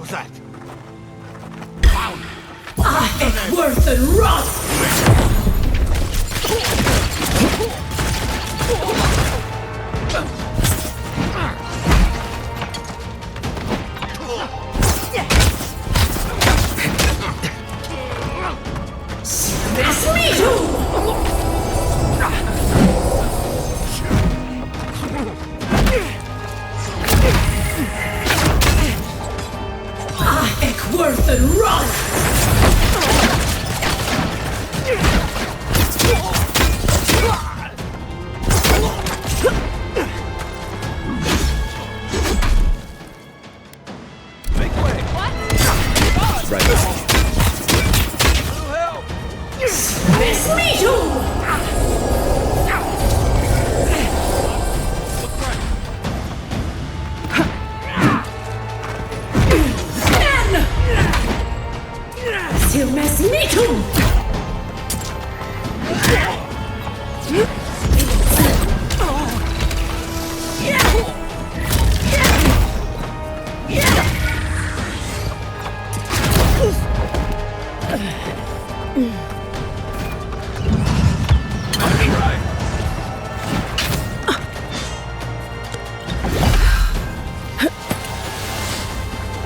was that? It's worse than rot! Smash me too! It's worse than rot! Make way! What? Right. Little help! Smash me too! Look right. Still mess me too!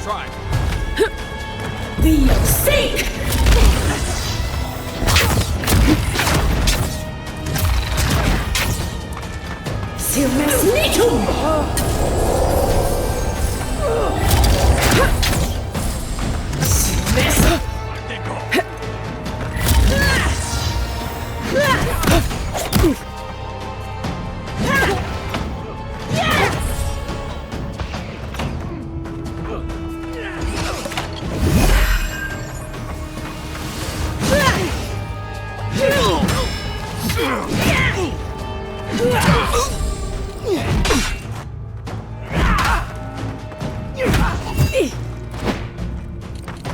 Try. Be sick! Still mess me too! Mess Let it go.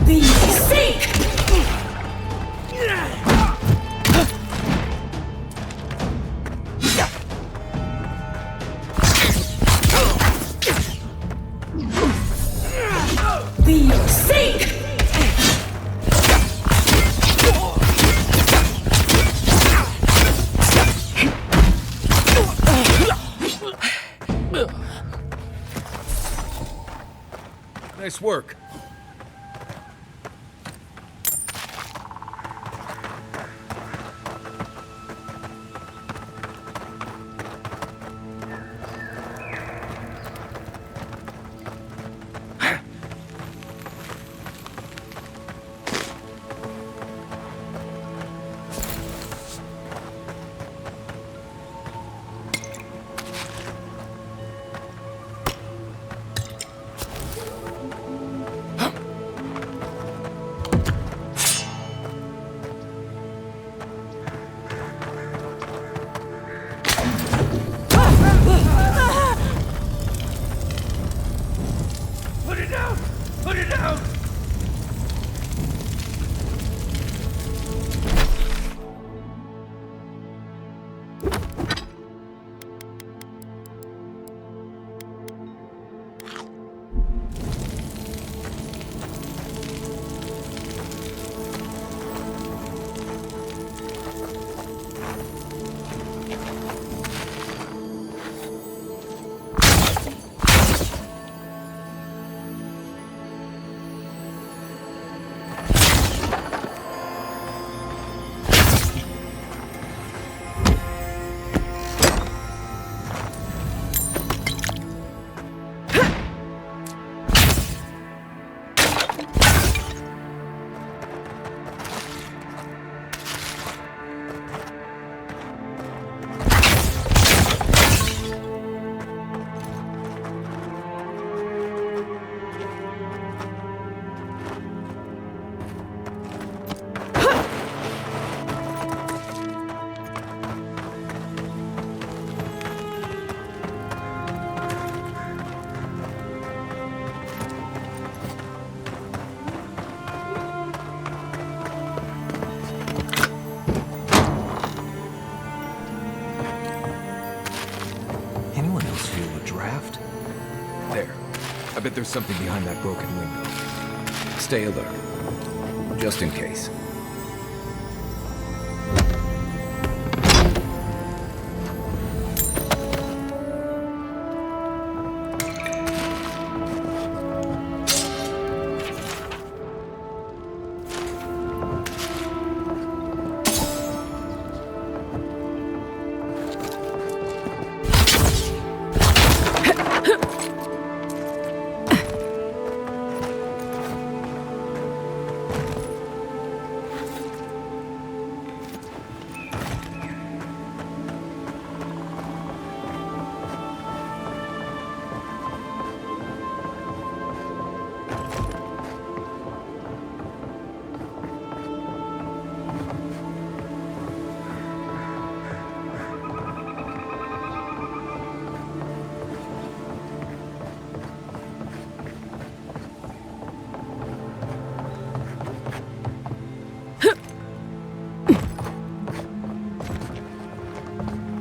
Be sick! Be sick! Nice work. Put it down! Put it down! Anyone else feel the draft? There. I bet there's something behind that broken window. Stay alert, just in case.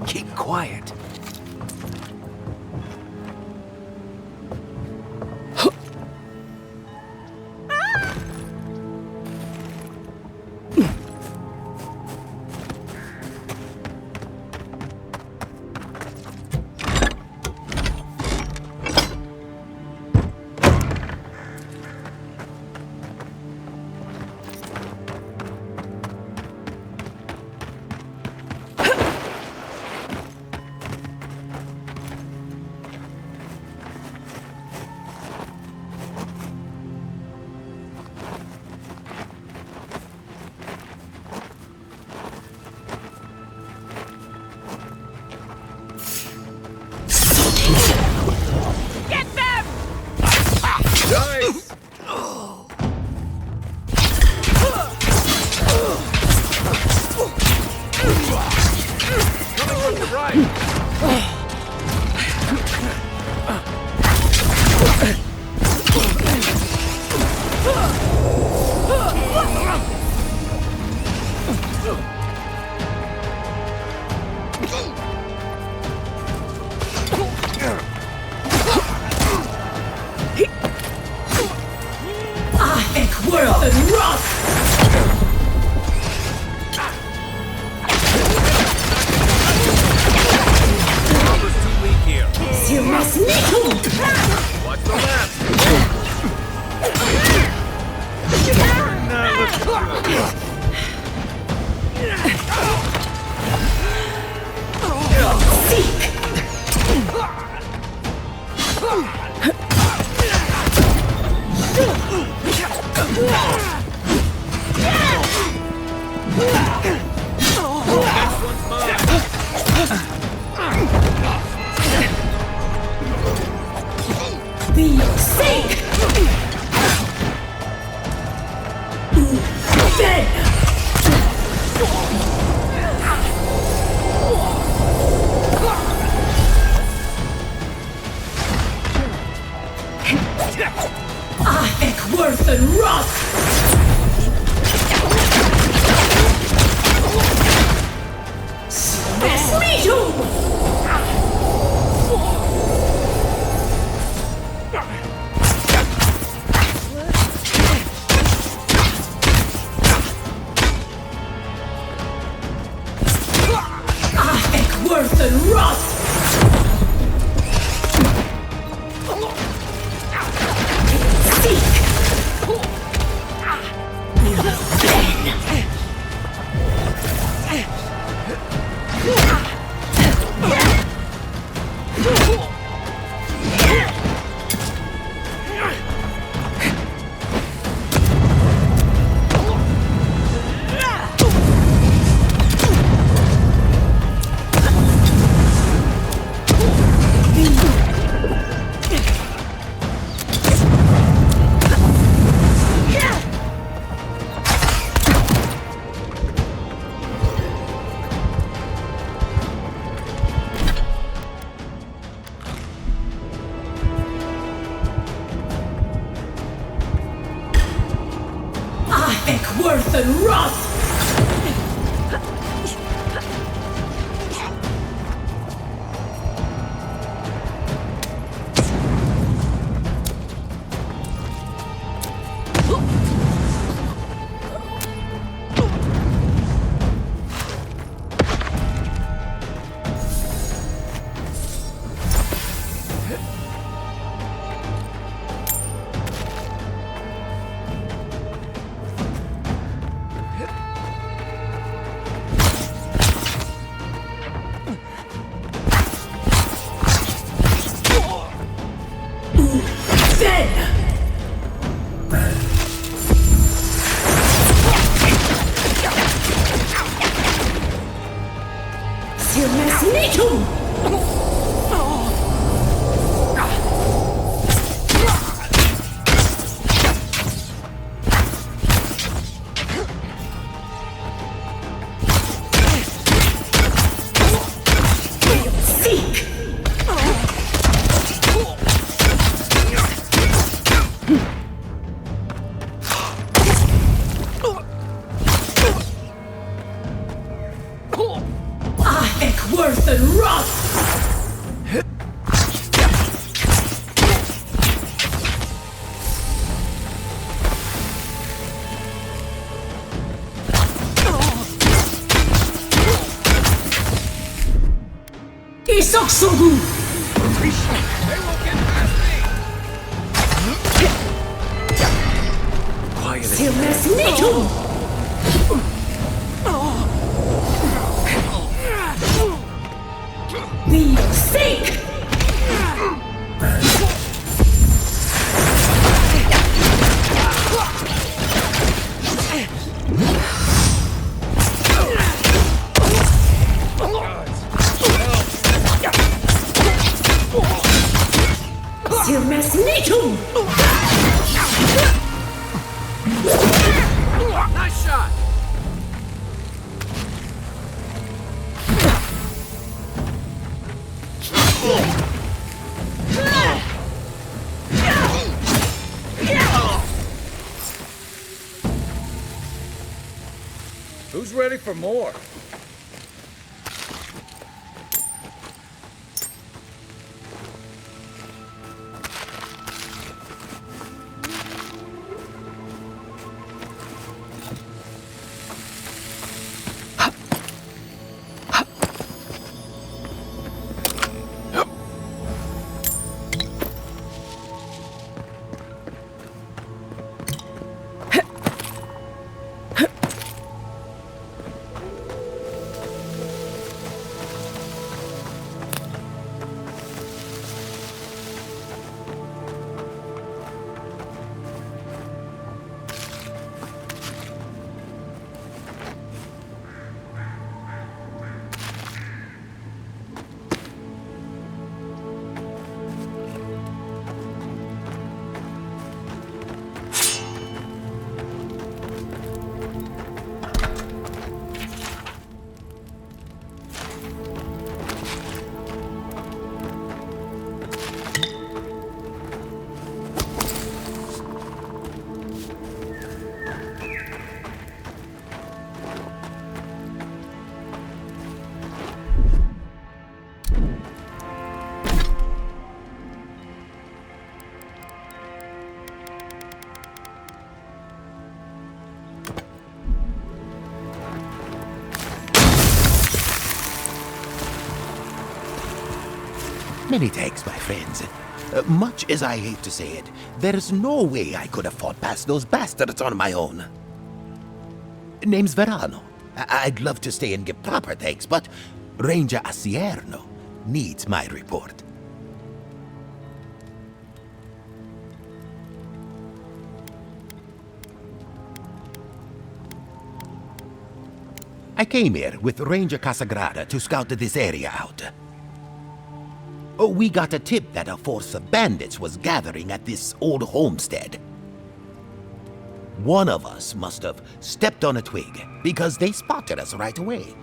Keep quiet. Nice! Coming from the right! World and rust! Armor's too weak here. You must meet him! Watch the left. Now look good. Seek! Be your sake! Then! Worth and rust! Smash me too! Worth and rust! Worth and rust! Worse than rust! Isoksugu! They won't get past me! Quiet as Silmesnitum! We sink! Silmesnitum! Nice shot! Who's ready for more? Many thanks, my friends. Much as I hate to say it, there's no way I could have fought past those bastards on my own. Name's Verano. I'd love to stay and give proper thanks, but Ranger Asierno needs my report. I came here with Ranger Casagrada to scout this area out. Oh, we got a tip that a force of bandits was gathering at this old homestead. One of us must have stepped on a twig, because they spotted us right away.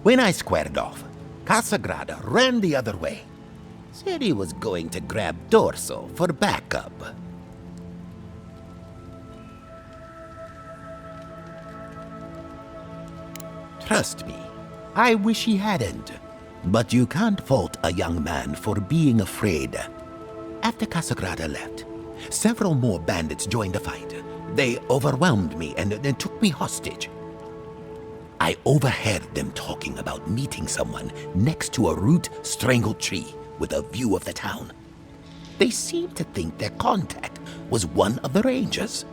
When I squared off, Casagrada ran the other way. Said he was going to grab Dorso for backup. Trust me, I wish he hadn't. But you can't fault a young man for being afraid. After Casagrada left, Several more bandits joined the fight. They overwhelmed me and took me hostage. I overheard them talking about meeting someone next to a root-strangled tree with a view of the town. They seemed to think their contact was one of the rangers.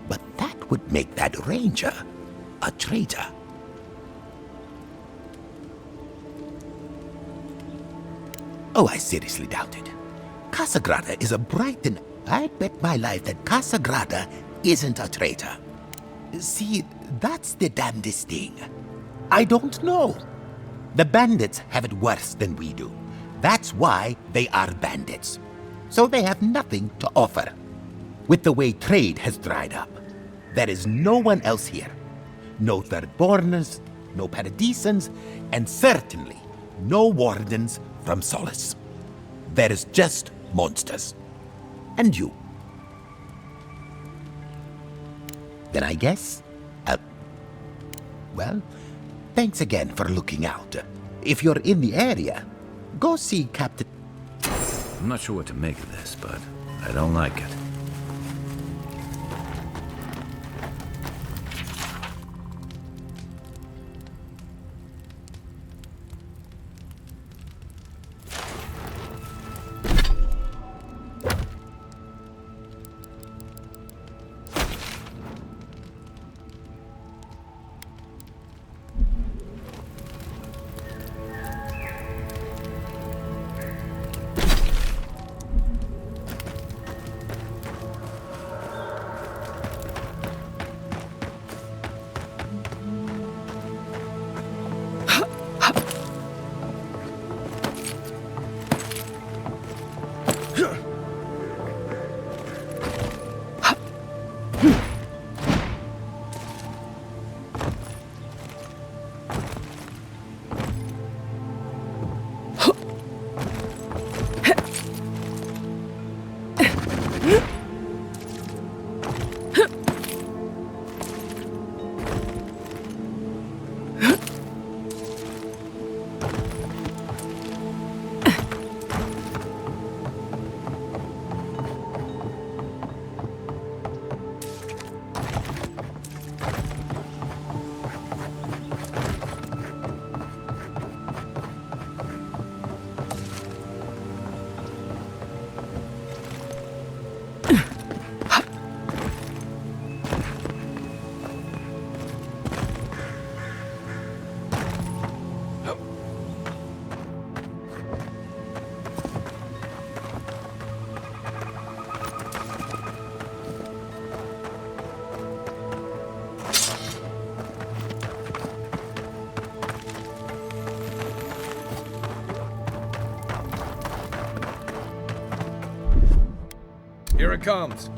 But that would make that ranger a traitor. Oh, I seriously doubt it. Casagrada is a bright and I'd bet my life that Casagrada isn't a traitor. See, that's the damnedest thing. I don't know. The bandits have it worse than we do. That's why they are bandits. So they have nothing to offer. With the way trade has dried up, there is no one else here. No Thirdborners, no Paradisans, and certainly no wardens from Solace. There is just monsters. And you. Then I guess, well, thanks again for looking out. If you're in the area, go see Captain... I'm not sure what to make of this, but I don't like it. Here it comes.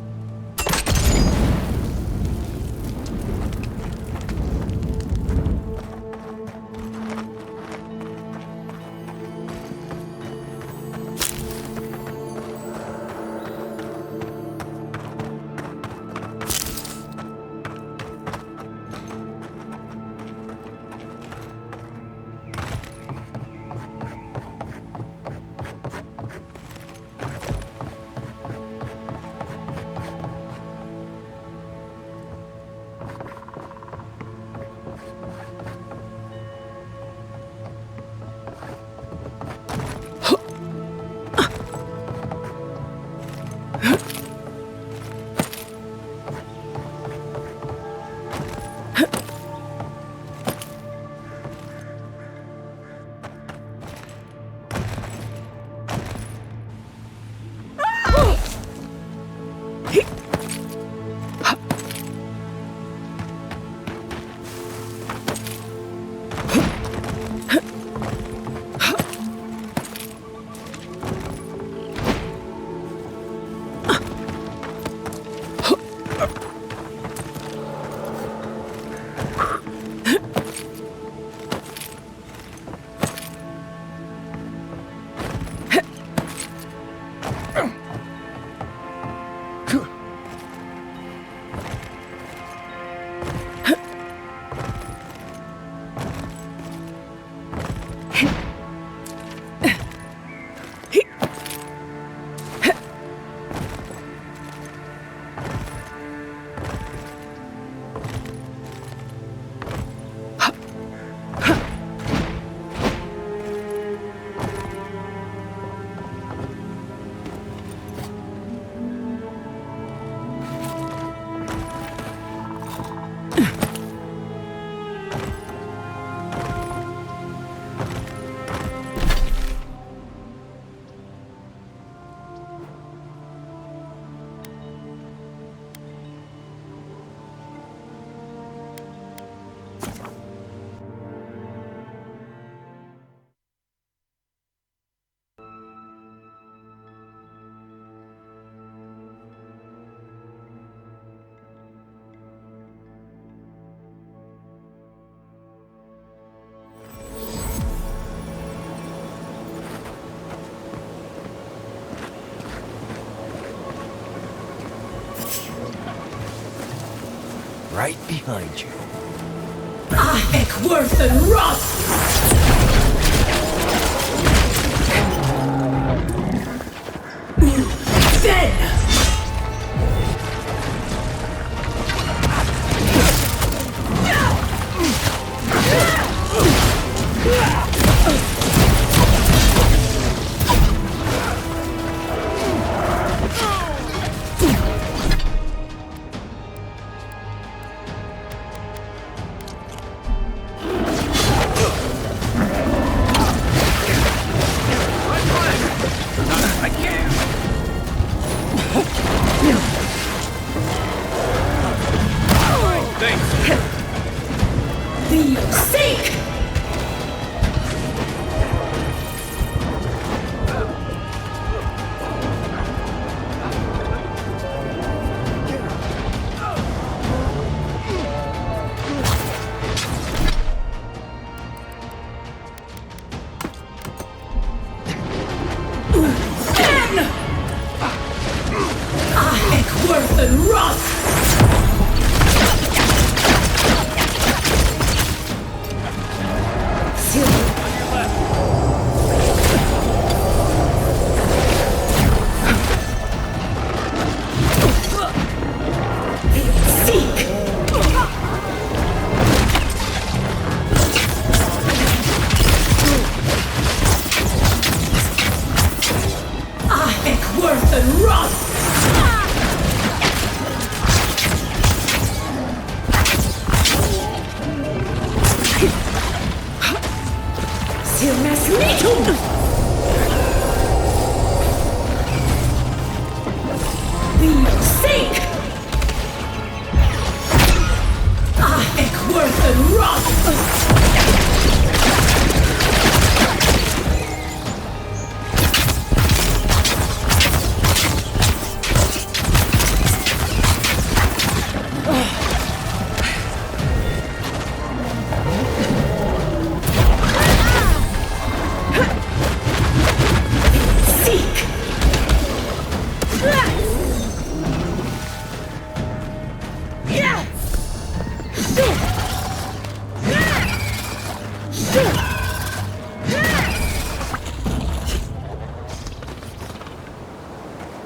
right behind you. Ahek worth and rot! Then! Seek! Ahek worth and rot! Worth and rot! Silmas Mitum! We seek! Ahek worth and rot!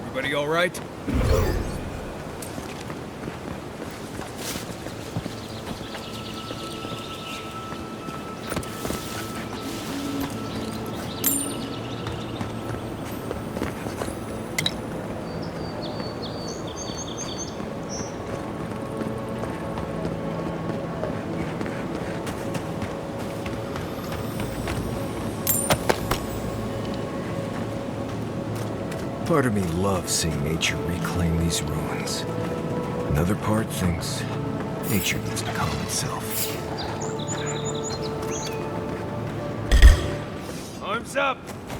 Everybody all right? Part of me loves seeing nature reclaim these ruins. Another part thinks nature needs to calm itself. Arms up!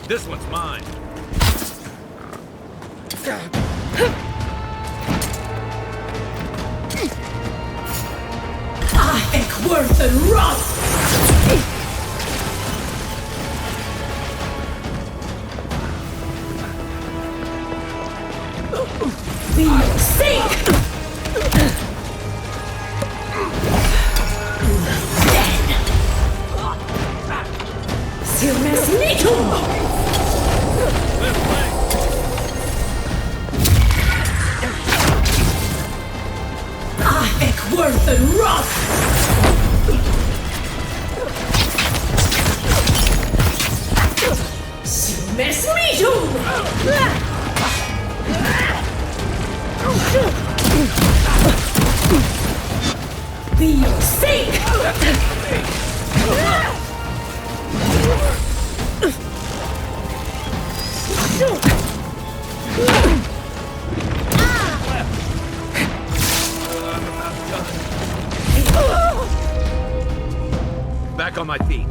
This one's mine. Ahek worth and rot! We seek! Silmas Mitum! Ahek worth and rot! Silmas Mitum! For your sake! Back on my feet.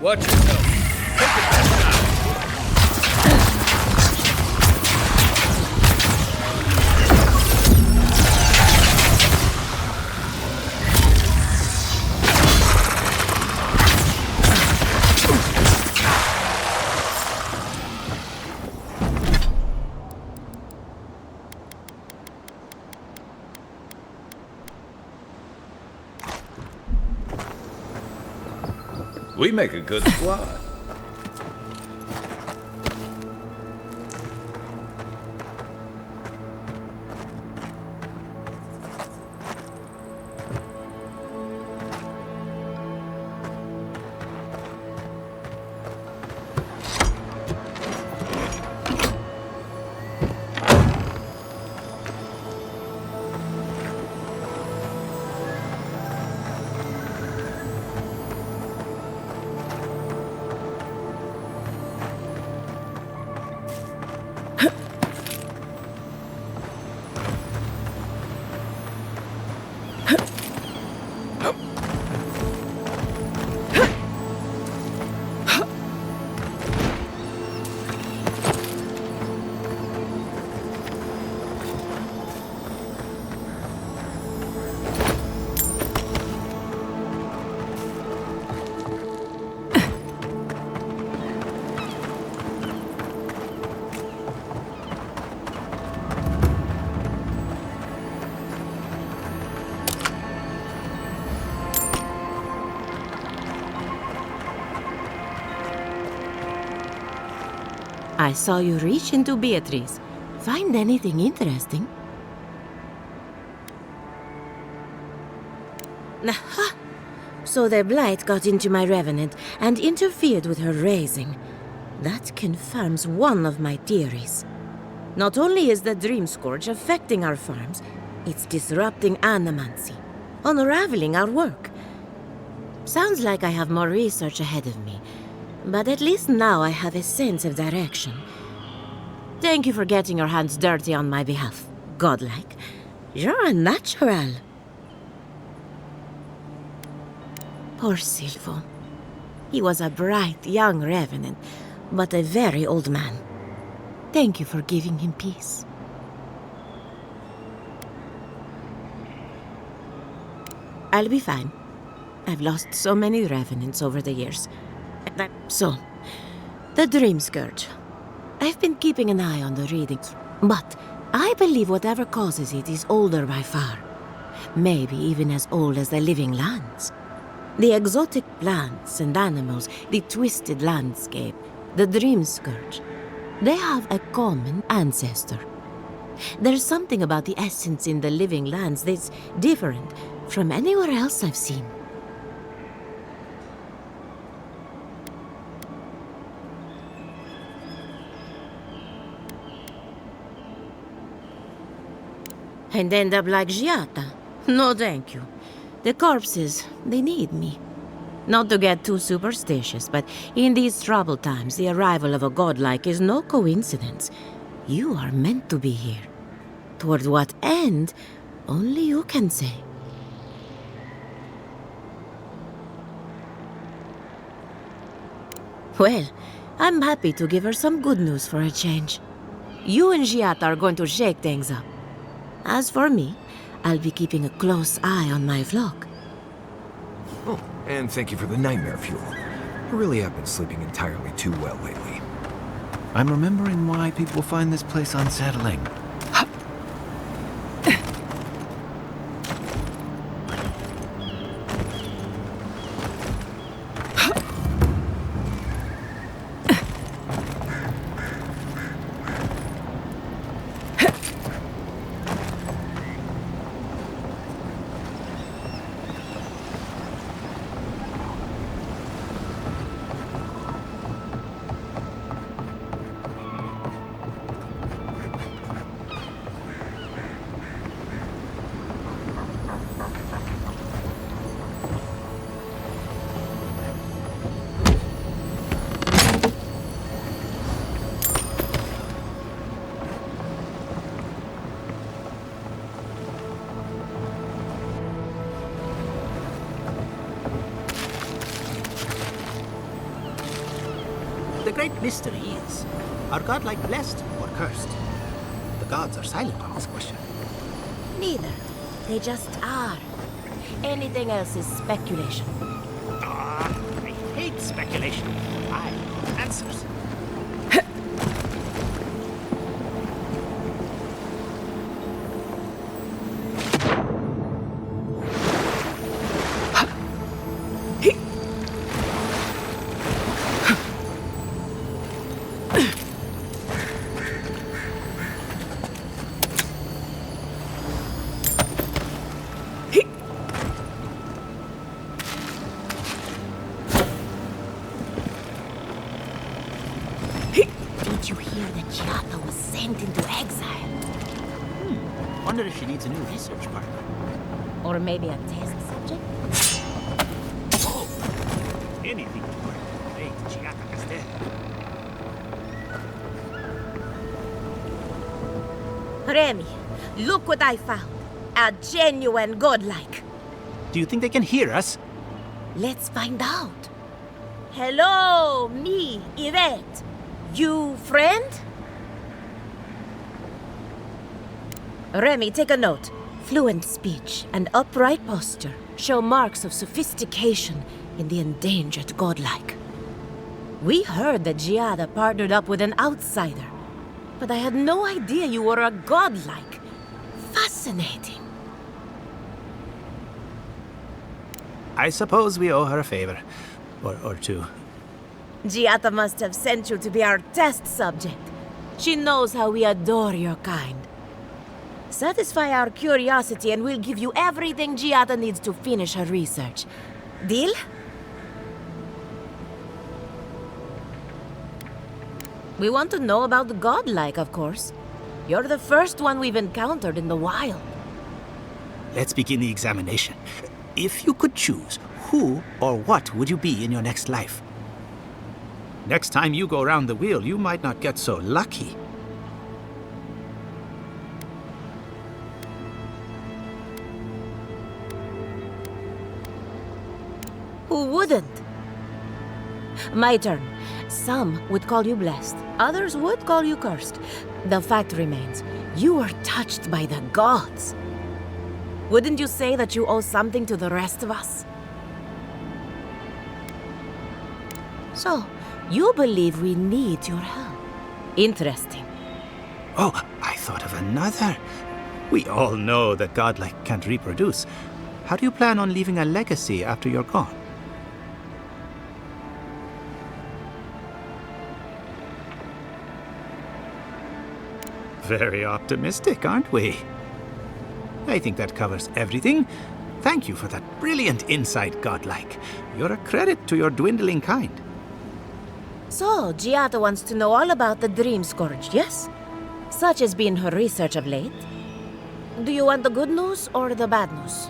Watch yourself. Take it back now. We make a good squad. I saw you reach into Beatrice. Find anything interesting? Aha! So the Blight got into my Revenant and interfered with her raising. That confirms one of my theories. Not only is the Dream Scourge affecting our farms, it's disrupting animancy, unraveling our work. Sounds like I have more research ahead of me, but at least now I have a sense of direction. Thank you for getting your hands dirty on my behalf, godlike. You're a natural. Poor Silvo. He was a bright young revenant, but a very old man. Thank you for giving him peace. I'll be fine. I've lost so many revenants over the years. So, the Dream Scourge. I've been keeping an eye on the readings, but I believe whatever causes it is older by far. Maybe even as old as the living lands. The exotic plants and animals, the twisted landscape, the Dream Scourge. They have a common ancestor. There's something about the essence in the living lands that's different from anywhere else I've seen. And end up like Giata. No, thank you. The corpses, they need me. Not to get too superstitious, but in these troubled times, the arrival of a godlike is no coincidence. You are meant to be here. Toward what end, only you can say. Well, I'm happy to give her some good news for a change. You and Giata are going to shake things up. As for me, I'll be keeping a close eye on my flock. Oh, and thank you for the nightmare fuel. I really have been sleeping entirely too well lately. I'm remembering why people find this place unsettling. great mystery is, are godlike blessed or cursed? The gods are silent on this question. Neither. They just are. Anything else is speculation. Ah, I hate speculation. I want answers. Did you hear that Giata was sent into exile? Wonder if she needs a new research partner. Or maybe a test subject? Oh, anything to work. Great Giata Castel. Remy, look what I found. A genuine godlike. Do you think they can hear us? Let's find out. Hello, me, Yvette. You friend? Remy, take a note. Fluent speech and upright posture show marks of sophistication in the endangered godlike. We heard that Giada partnered up with an outsider, but I had no idea you were a godlike. Fascinating. I suppose we owe her a favor. Or two. Giata must have sent you to be our test subject. She knows how we adore your kind. Satisfy our curiosity and we'll give you everything Giata needs to finish her research. Deal? We want to know about the godlike, of course. You're the first one we've encountered in the wild. Let's begin the examination. If you could choose, who or what would you be in your next life? Next time you go round the wheel, you might not get so lucky. Who wouldn't? My turn. Some would call you blessed. Others would call you cursed. The fact remains, you were touched by the gods. Wouldn't you say that you owe something to the rest of us? So, you believe we need your help. Interesting. Oh, I thought of another. We all know that godlike can't reproduce. How do you plan on leaving a legacy after you're gone? Very optimistic, aren't we? I think that covers everything. Thank you for that brilliant insight, godlike. You're a credit to your dwindling kind. So, Giata wants to know all about the Dream Scourge, yes? Such has been her research of late. Do you want the good news or the bad news?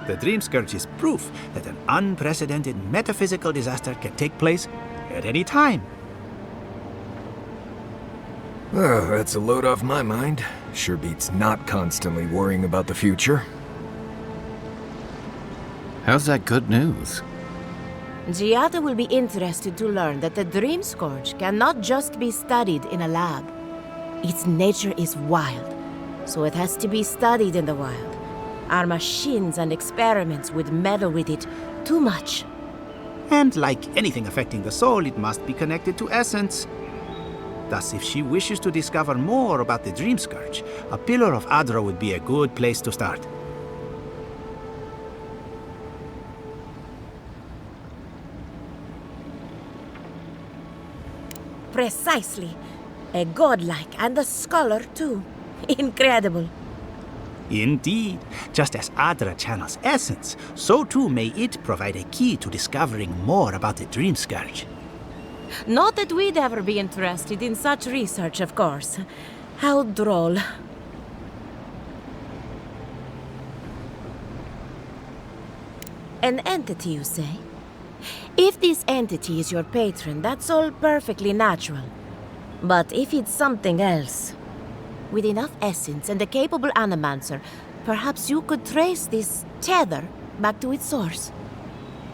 The Dream Scourge is proof that an unprecedented metaphysical disaster can take place at any time. Oh, that's a load off my mind. Sure beats not constantly worrying about the future. How's that good news? Giata will be interested to learn that the Dream Scourge cannot just be studied in a lab. Its nature is wild, so it has to be studied in the wild. Our machines and experiments would meddle with it too much. And like anything affecting the soul, it must be connected to essence. Thus, if she wishes to discover more about the Dream Scourge, a Pillar of Adra would be a good place to start. Precisely. A godlike and a scholar, too. Incredible. Indeed. Just as Adra channels essence, so too may it provide a key to discovering more about the Dream Scourge. Not that we'd ever be interested in such research, of course. How droll. An entity, you say? If this entity is your patron, that's all perfectly natural. But if it's something else, with enough essence and a capable animancer, perhaps you could trace this tether back to its source.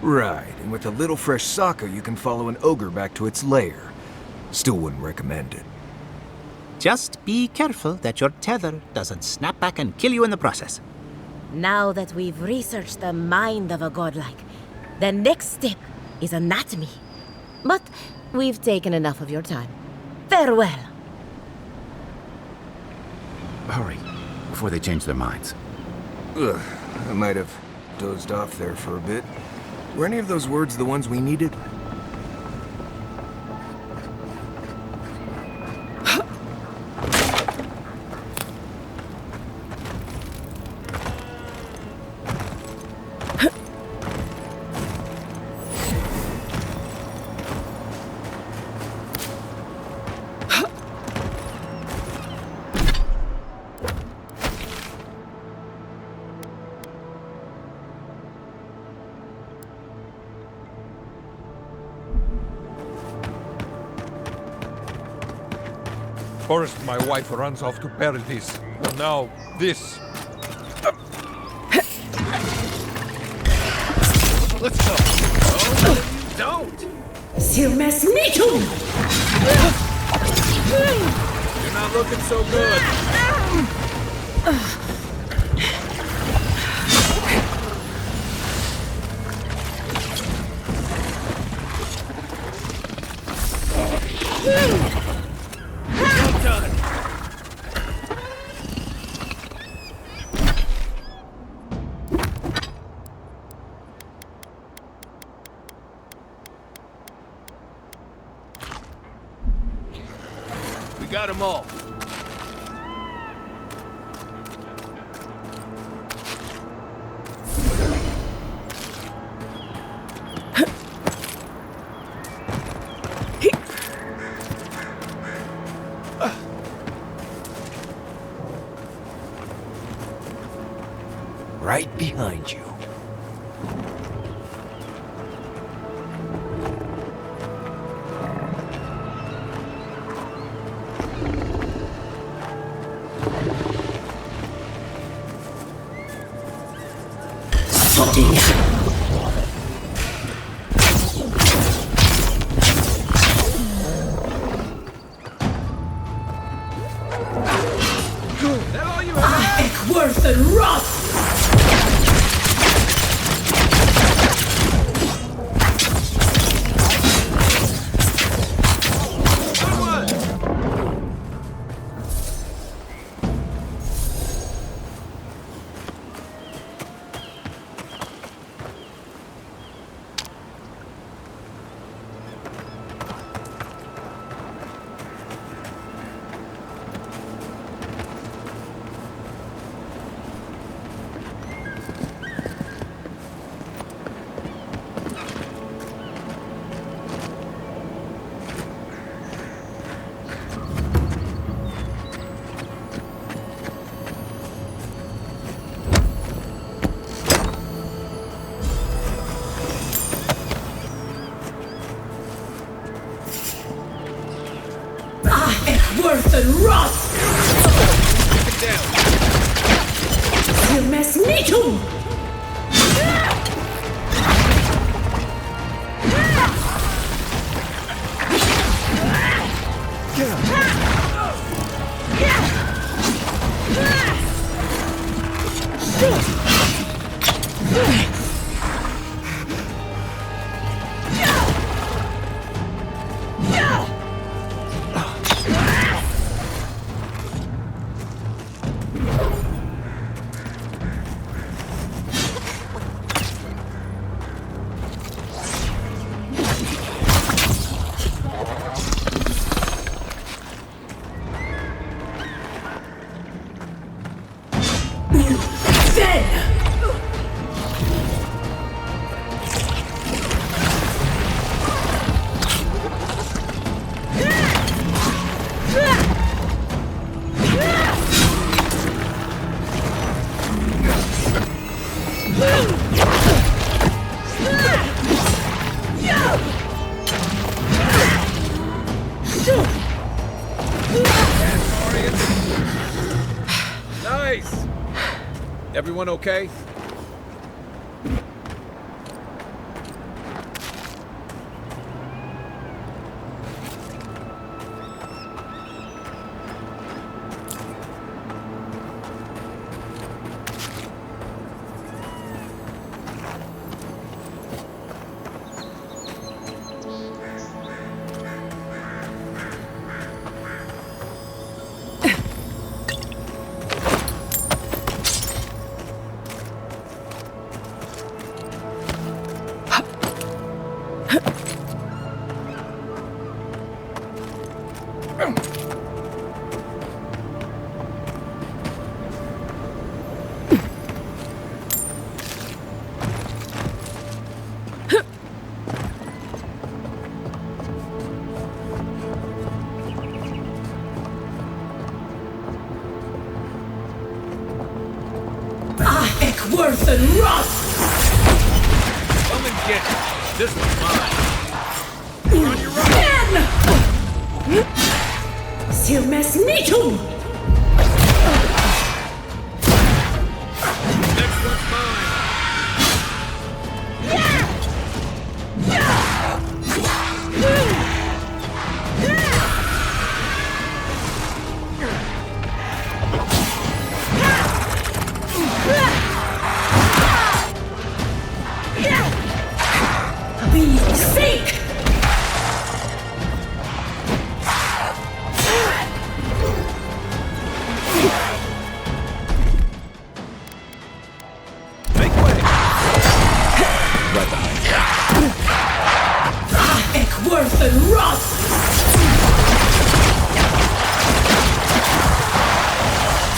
Right, and with a little fresh soccer, you can follow an ogre back to its lair. Still wouldn't recommend it. Just be careful that your tether doesn't snap back and kill you in the process. Now that we've researched the mind of a godlike, the next step is anatomy. But we've taken enough of your time. Farewell. Hurry, before they change their minds. Ugh, I might have dozed off there for a bit. Were any of those words the ones we needed? First, my wife runs off to Paradise. And now, this. Let's go! Oh, don't! Silmes Mitum! You're not looking so good. We got them all. Right behind you. Worth and rot! Worth and rot! Silmes Mitum! Everyone okay? Worth and rot! Come and get it. This one's mine. You're on your own. Ben! Silmes Mitum! Next one's mine. Be sick! Make way. Right behind you. Ek worth and rot!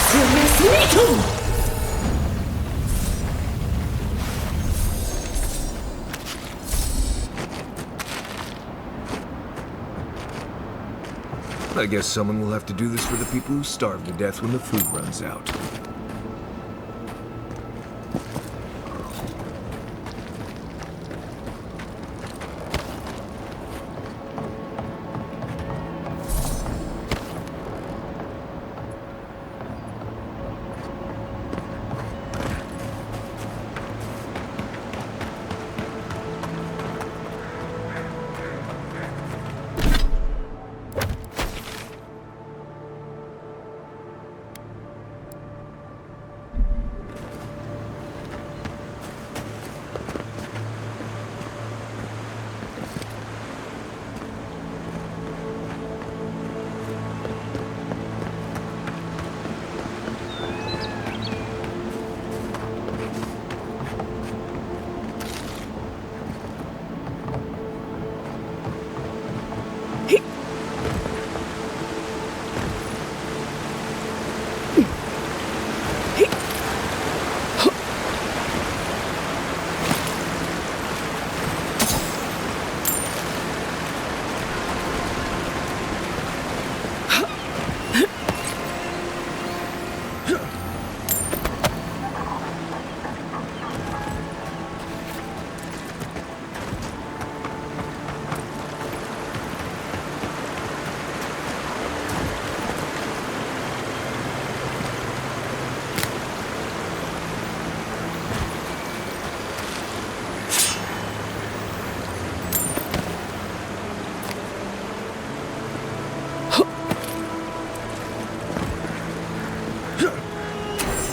Silmes Mitum! I guess someone will have to do this for the people who starve to death when the food runs out.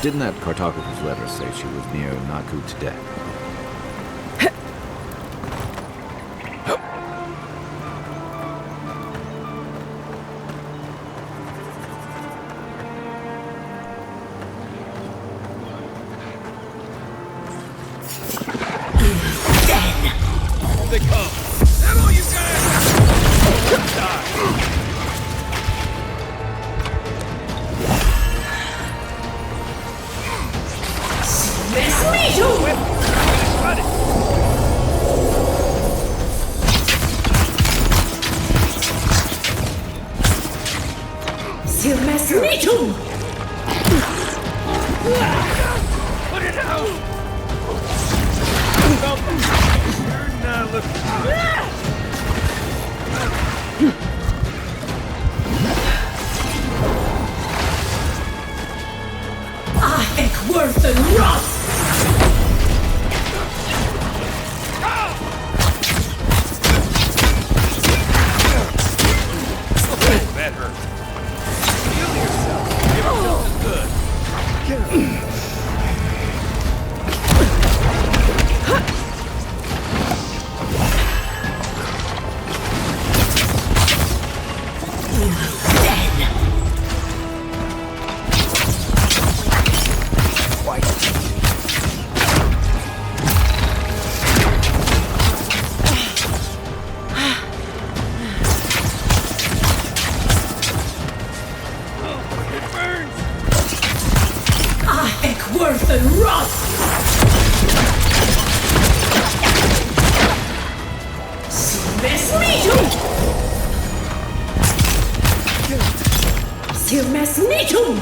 Didn't that cartographer's letter say she was near Naku today? They come. That all you got? Die. Silmes Mitum! Silmes Mitum! Put it out. You're not looking. Ek worth and Sirmes Nitum!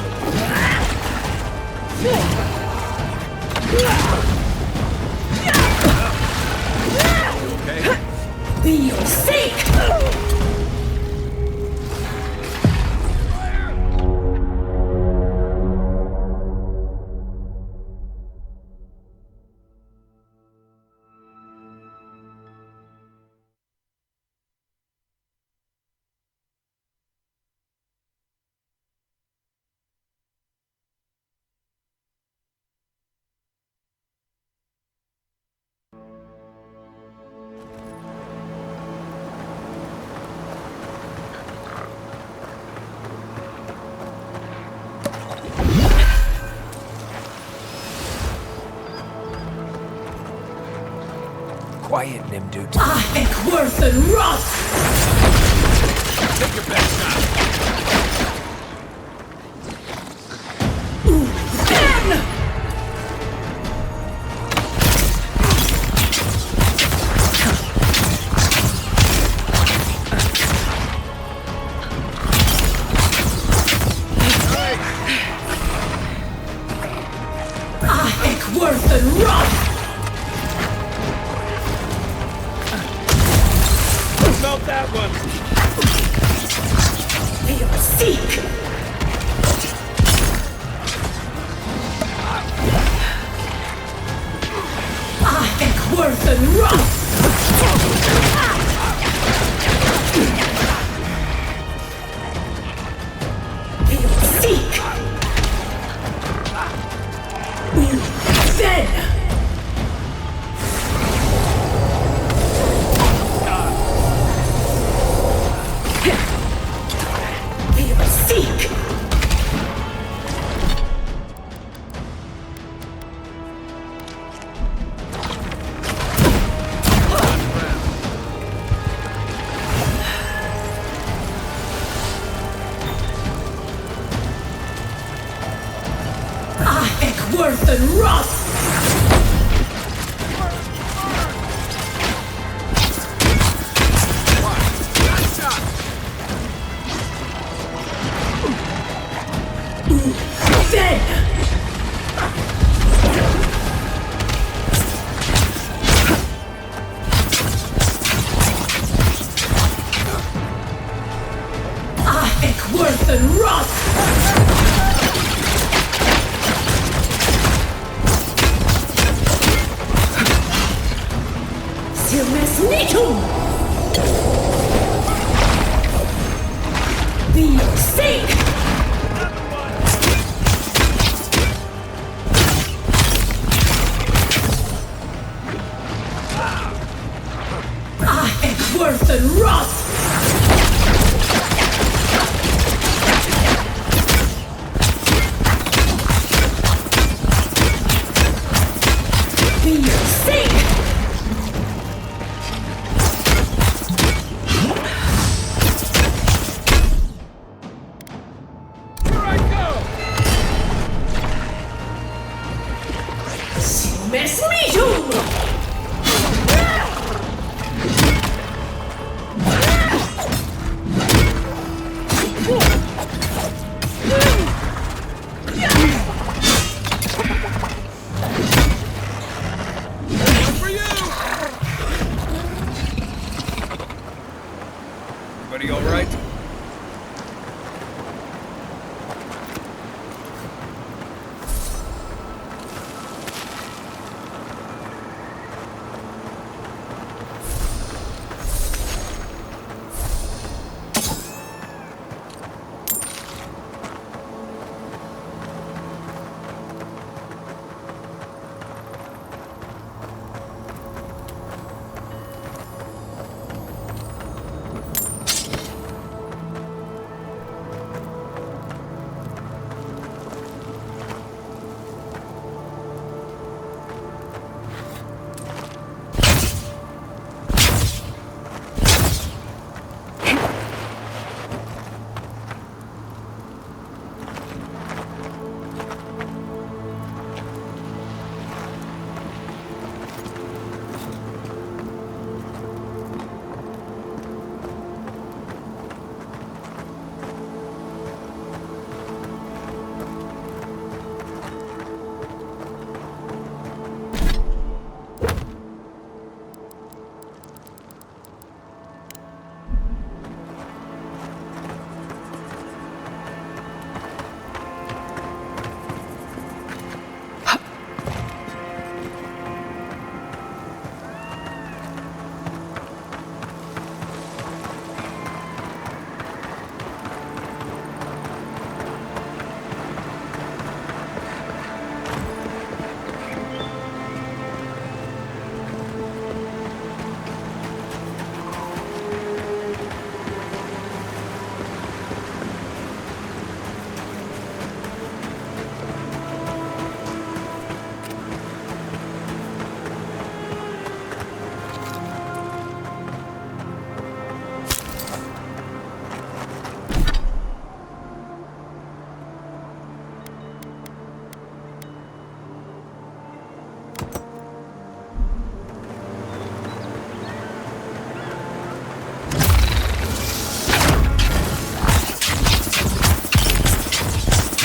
Be your sake! Quiet, Nimdut. Ek worth and rot! Take your best shot. Ben! Ek worth and rot! Smelt that one. Be your seek! Ek worth and rot! Be your seek! Then! Be your seek! Ek worth and rot! Then! Ek worth and rot! Sirmes Nitum! Be your sake! Ek worth and rot! Be your sake! Here I go. Sirmes Nitum! One for you. Everybody all right?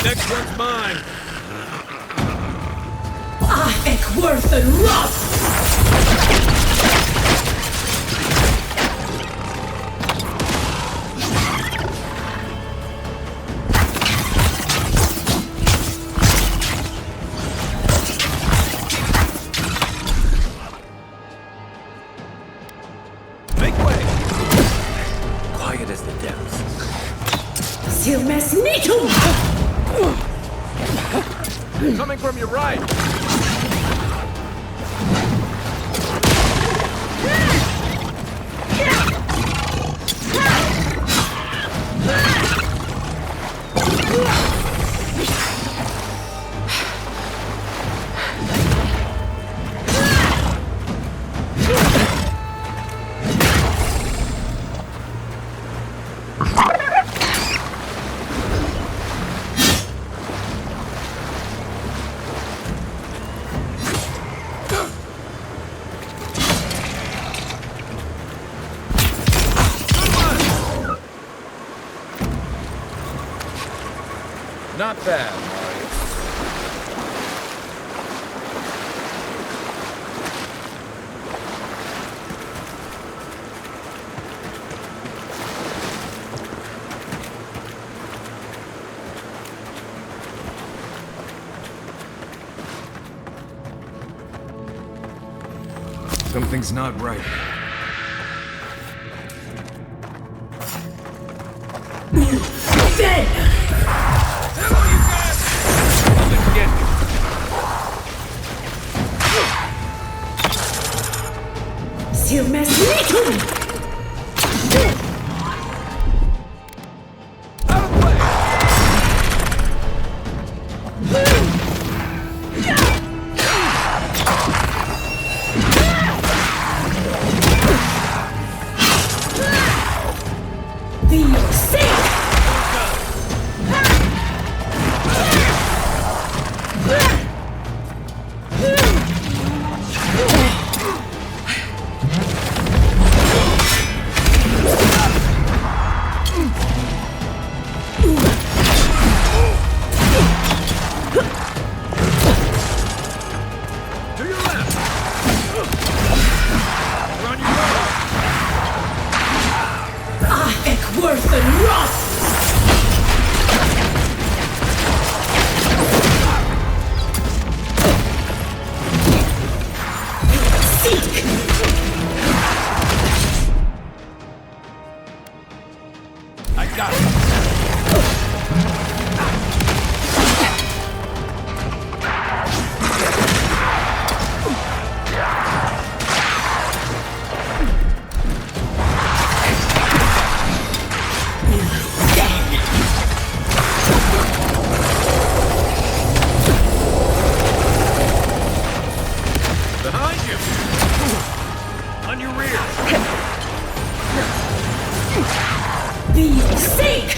Next one's mine. Ik word een rot! Make way. Quiet as the depths. Silmes mitum! Coming from your right. Not bad, Mario. Something's not right. Dead! Come and get me. Silmes mitum! Out of the way. Dio sink! To your left. You're on your right. Ik word een rot! Ziek! I got it. Behind you. On your rear. Dio sink!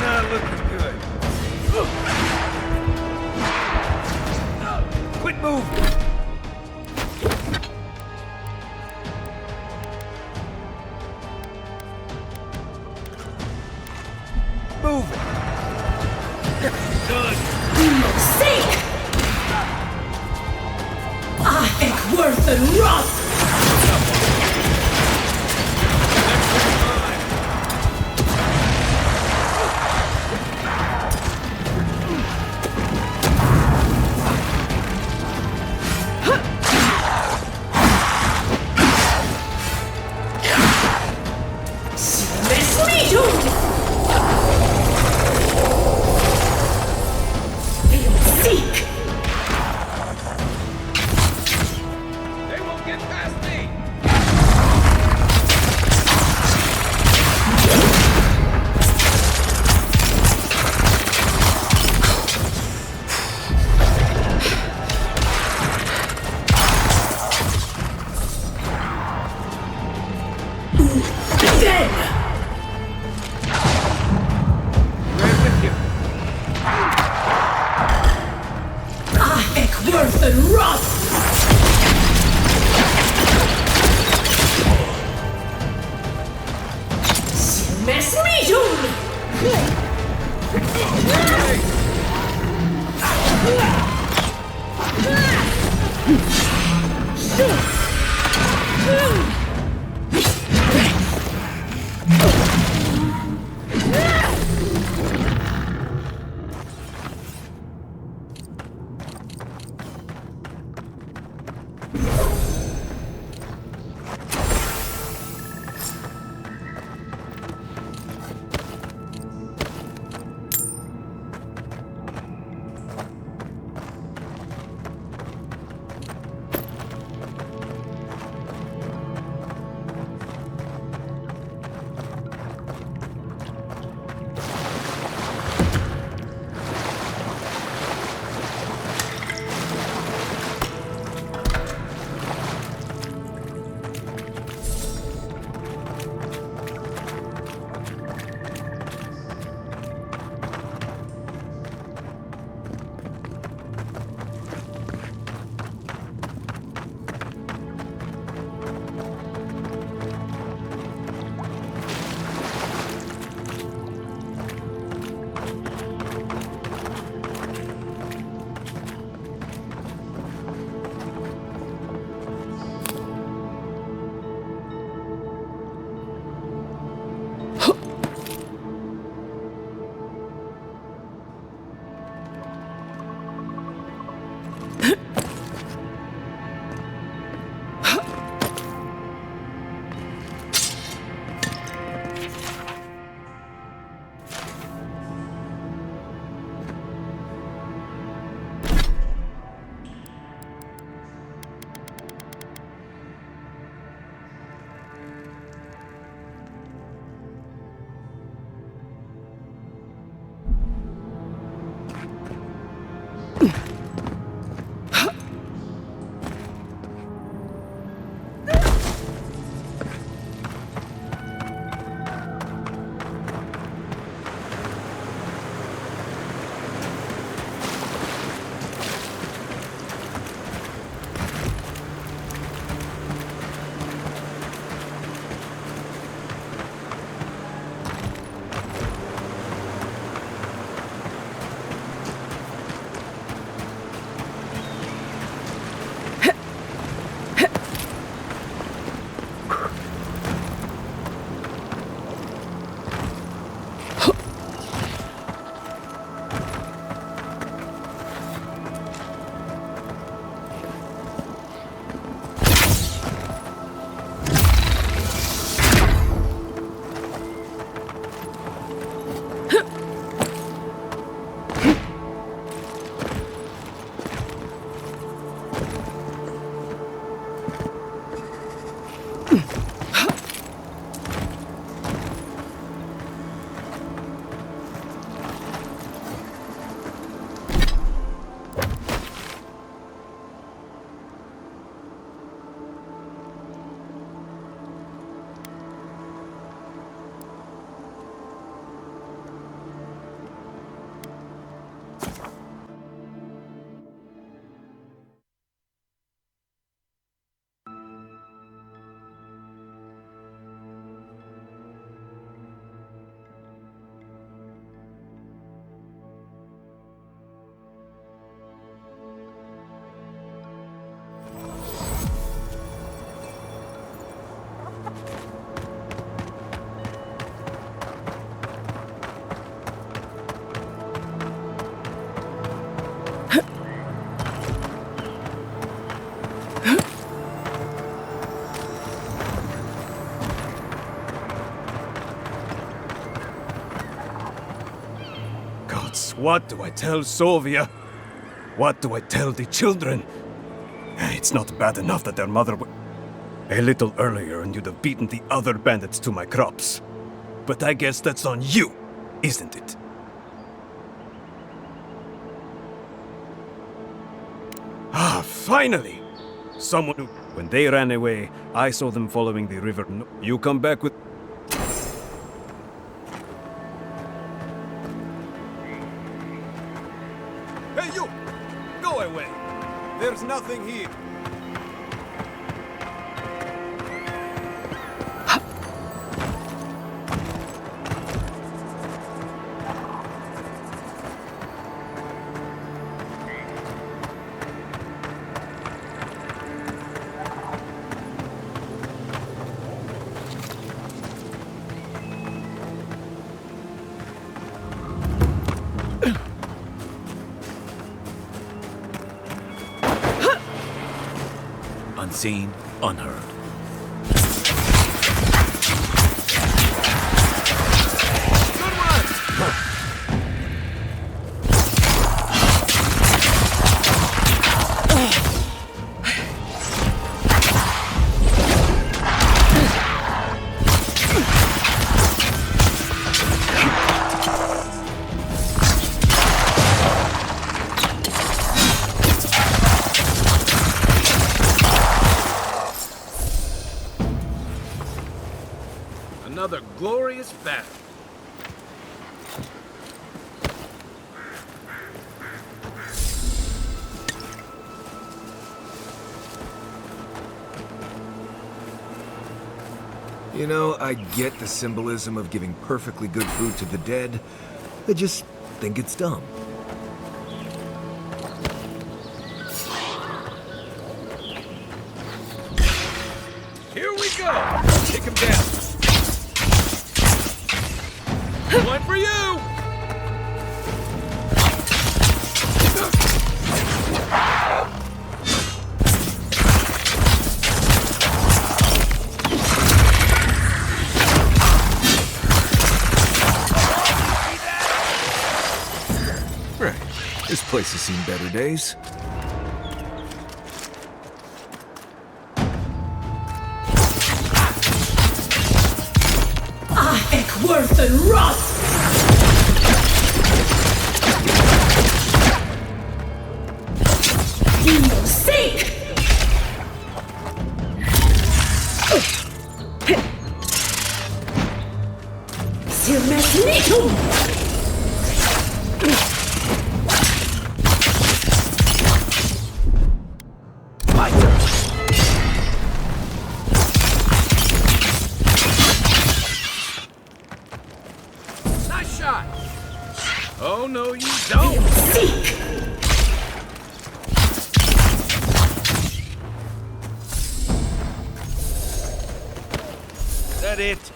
Not looking good. Quit moving. Move it. Done. Dio sink! Ik word een rot! Silmes mitum! Dio sink! They won't get past me. Dead! Right with you. Ik word een rot! What do I tell Sovia? What do I tell the children? It's not bad enough that their mother a little earlier and you'd have beaten the other bandits to my crops. But I guess that's on you, isn't it? Ah, finally! Someone who... When they ran away, I saw them following the river. You come back with... Hey, you! Go away! There's nothing here. Unseen, unheard. Another glorious battle. You know, I get the symbolism of giving perfectly good food to the dead. I just think it's dumb. Here we go! Take him down. One for you! Right. This place has seen better days. Worth and rot! that it?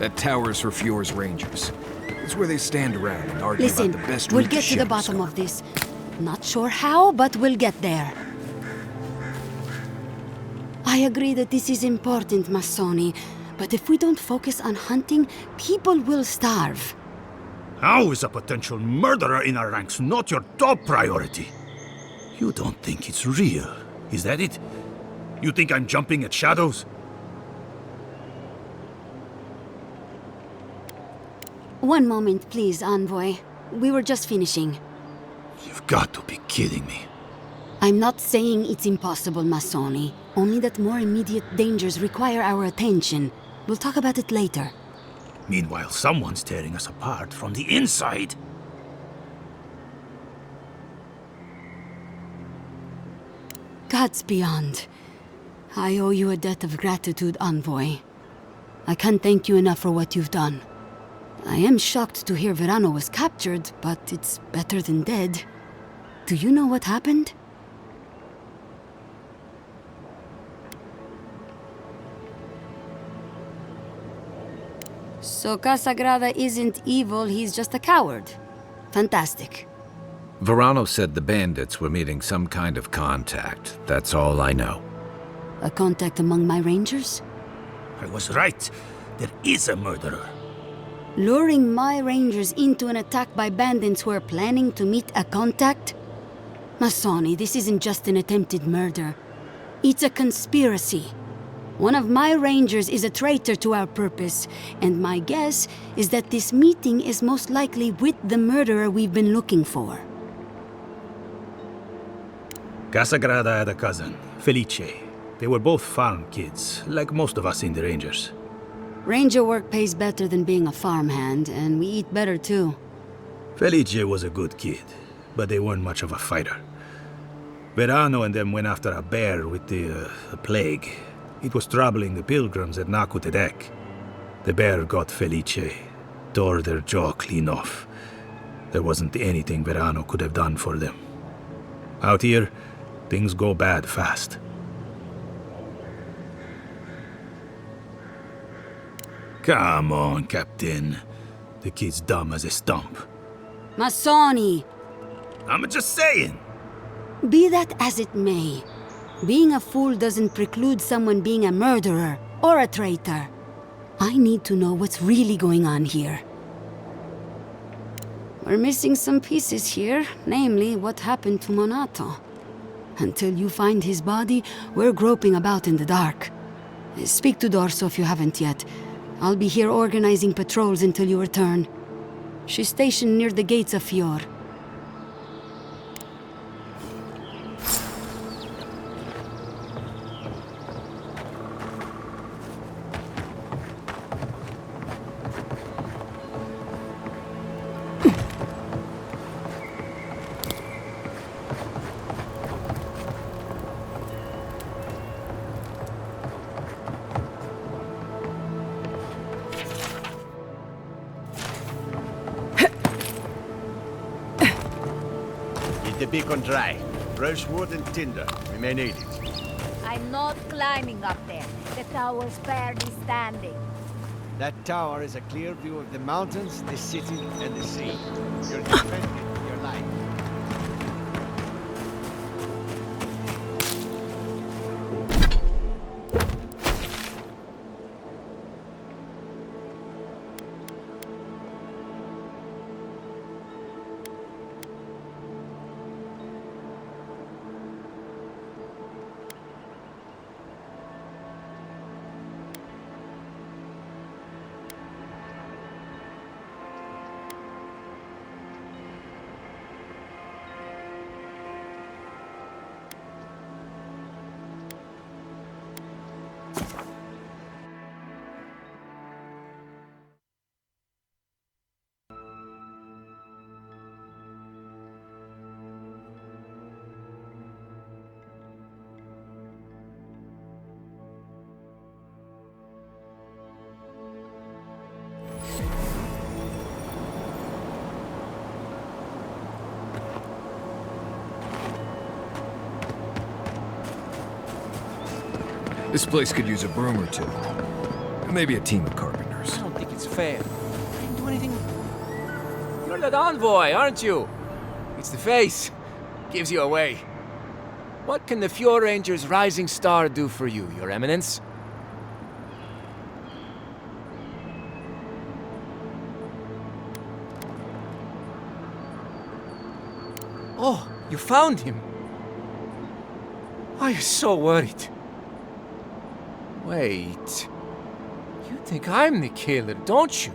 That tower's for Fjord's Rangers. It's where they stand around and argue Listen, about the best we'll route get to the Shadow's bottom on. of this. Not sure how, but we'll get there. I agree that this is important, Masoni, but if we don't focus on hunting, people will starve. How is a potential murderer in our ranks not your top priority? You don't think it's real, is that it? You think I'm jumping at shadows? One moment, please, Envoy. We were just finishing. You've got to be kidding me. I'm not saying it's impossible, Masoni. Only that more immediate dangers require our attention. We'll talk about it later. Meanwhile, someone's tearing us apart from the inside. Gods beyond. I owe you a debt of gratitude, Envoy. I can't thank you enough for what you've done. I am shocked to hear Verano was captured, but it's better than dead. Do you know what happened? So Casagrada isn't evil, he's just a coward. Fantastic. Verano said the bandits were meeting some kind of contact. That's all I know. A contact among my rangers? I was right. There is a murderer. Luring my rangers into an attack by bandits who are planning to meet a contact? Masoni, this isn't just an attempted murder. It's a conspiracy. One of my rangers is a traitor to our purpose, and my guess is that this meeting is most likely with the murderer we've been looking for. Casagrada had a cousin, Felice. They were both farm kids, like most of us in the Rangers. Ranger work pays better than being a farmhand, and we eat better too. Felice was a good kid, but they weren't much of a fighter. Verano and them went after a bear with the plague. It was troubling the pilgrims at Nakutedek. The bear got Felice, tore their jaw clean off. There wasn't anything Verano could have done for them. Out here, things go bad fast. Come on, Captain. The kid's dumb as a stump. Masoni! I'm just saying. Be that as it may, being a fool doesn't preclude someone being a murderer or a traitor. I need to know what's really going on here. We're missing some pieces here, namely what happened to Monato. Until you find his body, we're groping about in the dark. Speak to Dorso if you haven't yet. I'll be here organizing patrols until you return. She's stationed near the gates of Fior. The beacon dry. Fresh wood and tinder. We may need it. I'm not climbing up there. The tower's barely standing. That tower is a clear view of the mountains, the city, and the sea. You're defending your life. This place could use a broom or two. Maybe a team of carpenters. I don't think it's fair. I didn't do anything. You're that envoy, aren't you? It's the face. Gives you away. What can the Fjord Ranger's rising star do for you, Your Eminence? Oh, you found him. I was so worried. Wait. You think I'm the killer, don't you?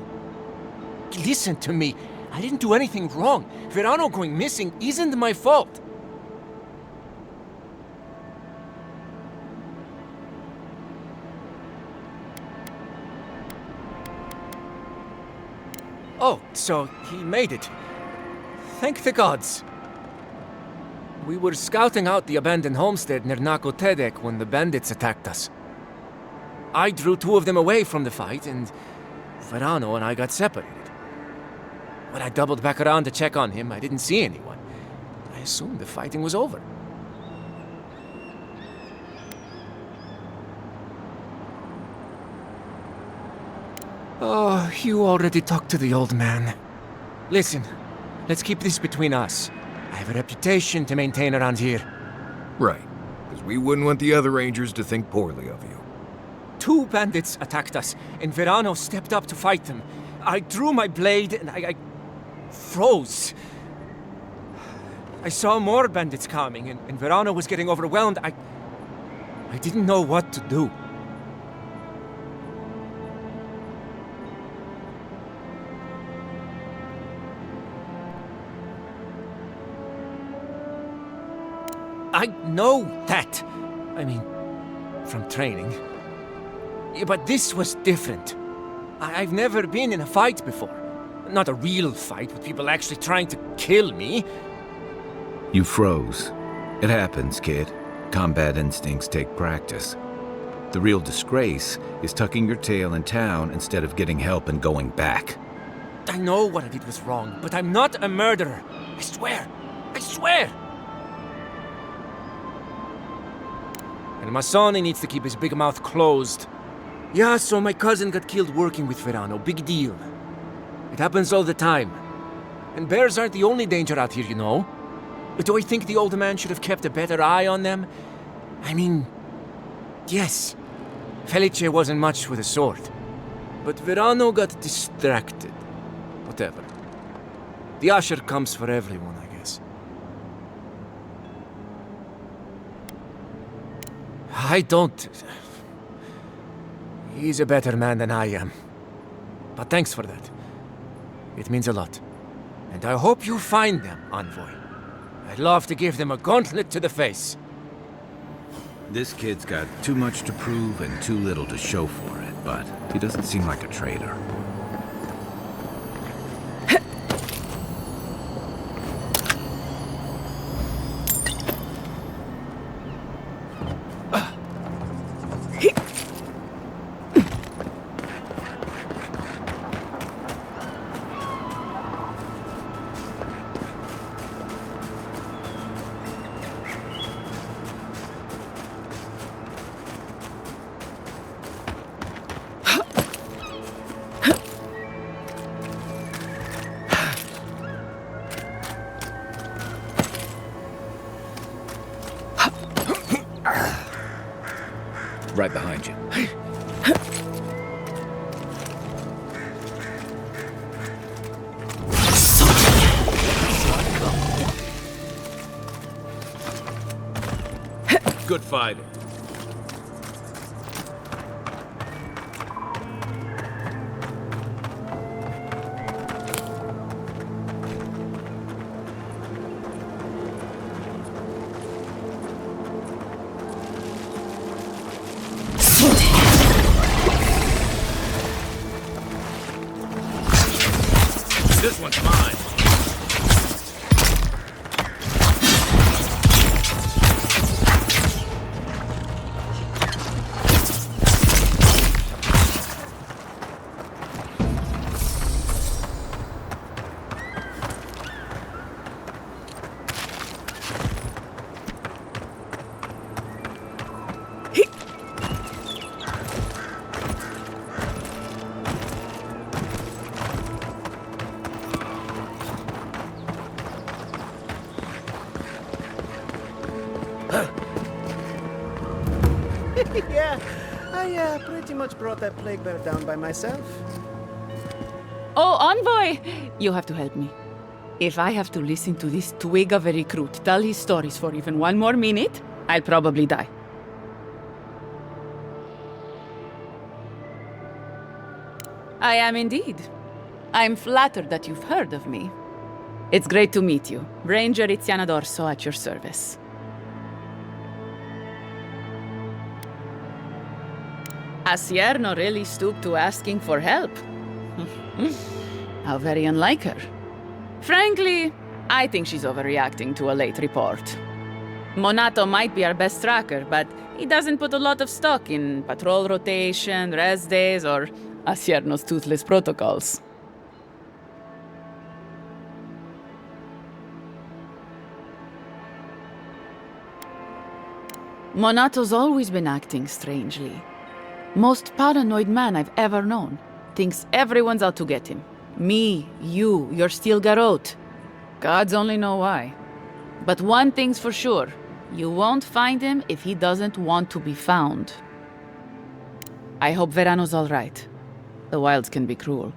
Listen to me. I didn't do anything wrong. Verano going missing isn't my fault. Oh, so he made it. Thank the gods. We were scouting out the abandoned homestead near Nakotedek when the bandits attacked us. I drew two of them away from the fight, and Verano and I got separated. When I doubled back around to check on him, I didn't see anyone. I assumed the fighting was over. Oh, you already talked to the old man. Listen, let's keep this between us. I have a reputation to maintain around here. Right, because we wouldn't want the other Rangers to think poorly of you. Two bandits attacked us, and Verano stepped up to fight them. I drew my blade, and I froze. I saw more bandits coming, and Verano was getting overwhelmed. I didn't know what to do. I know that. I mean, from training. Yeah, but this was different. I've never been in a fight before. Not a real fight with people actually trying to kill me. You froze. It happens, kid. Combat instincts take practice. The real disgrace is tucking your tail in town instead of getting help and going back. I know what I did was wrong, but I'm not a murderer. I swear. I swear! And Masoni needs to keep his big mouth closed. Yeah, so my cousin got killed working with Verano. Big deal. It happens all the time. And bears aren't the only danger out here, you know. But do I think the old man should have kept a better eye on them? I mean, yes. Felice wasn't much with a sword. But Verano got distracted. Whatever. The usher comes for everyone, I guess. I don't... He's a better man than I am. But thanks for that. It means a lot. And I hope you find them, Envoy. I'd love to give them a gauntlet to the face. This kid's got too much to prove and too little to show for it, but he doesn't seem like a traitor. Right behind you. Good fighting. This one's mine. Yeah, I pretty much brought that plague bear down by myself. Oh, Envoy! You have to help me. If I have to listen to this twig of a recruit tell his stories for even one more minute, I'll probably die. I am indeed. I'm flattered that you've heard of me. It's great to meet you. Ranger Iziana D'Orso at your service. Asierno really stooped to asking for help. How very unlike her. Frankly, I think she's overreacting to a late report. Monato might be our best tracker, but he doesn't put a lot of stock in patrol rotation, rest days, or Asierno's toothless protocols. Monato's always been acting strangely. Most paranoid man I've ever known. Thinks everyone's out to get him. Me, you, your steel garrote. Gods only know why. But one thing's for sure. You won't find him if he doesn't want to be found. I hope Verano's all right. The wilds can be cruel.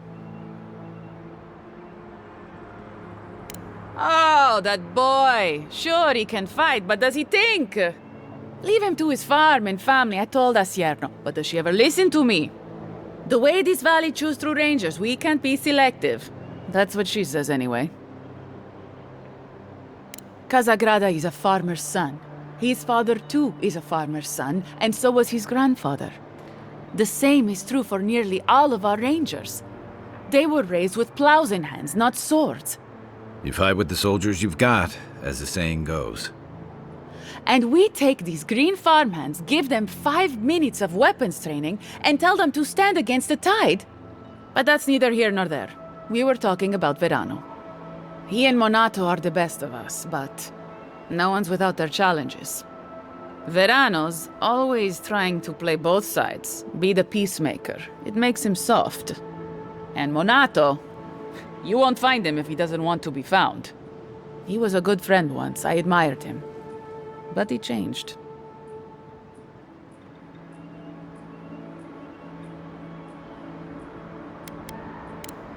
Oh, that boy! Sure, he can fight, but does he think? Leave him to his farm and family, I told Asierno. But does she ever listen to me? The way this valley chews through rangers, we can't be selective. That's what she says anyway. Casagrada is a farmer's son. His father, too, is a farmer's son, and so was his grandfather. The same is true for nearly all of our rangers. They were raised with plows in hands, not swords. You fight with the soldiers you've got, as the saying goes. And we take these green farmhands, give them 5 minutes of weapons training, and tell them to stand against the tide? But that's neither here nor there. We were talking about Verano. He and Monato are the best of us, but no one's without their challenges. Verano's always trying to play both sides, be the peacemaker. It makes him soft. And Monato, you won't find him if he doesn't want to be found. He was a good friend once, I admired him. But he changed.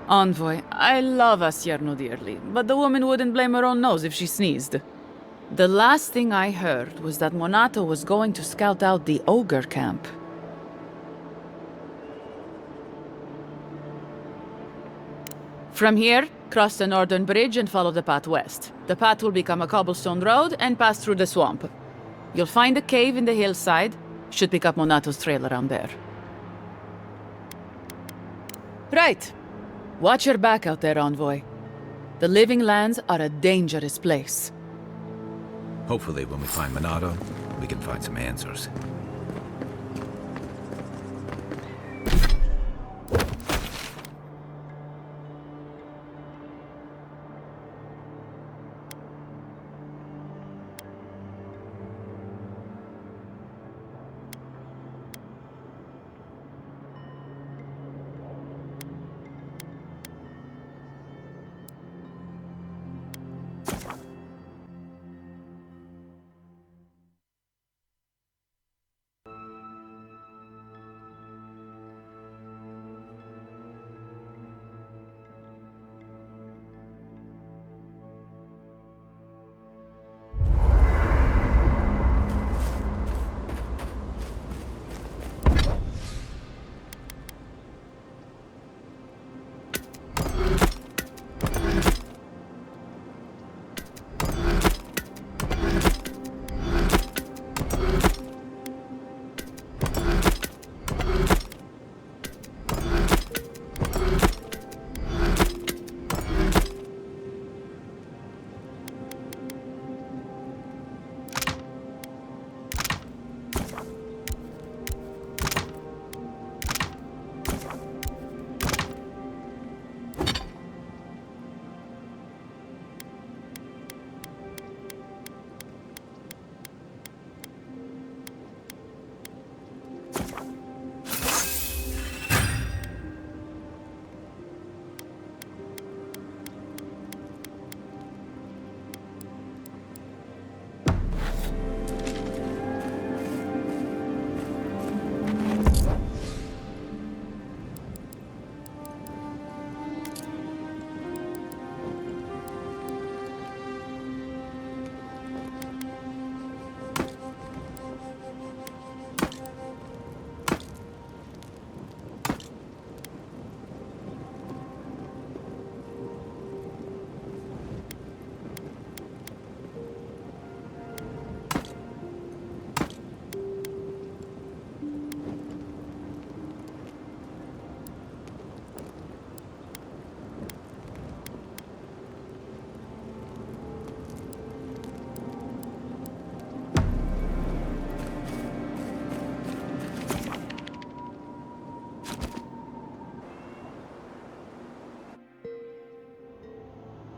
Envoy, I love Asierno dearly, but the woman wouldn't blame her own nose if she sneezed. The last thing I heard was that Monato was going to scout out the ogre camp. From here, cross the northern bridge and follow the path west. The path will become a cobblestone road and pass through the swamp. You'll find a cave in the hillside. Should pick up Monato's trail around there. Right. Watch your back out there, Envoy. The Living Lands are a dangerous place. Hopefully when we find Monato, we can find some answers.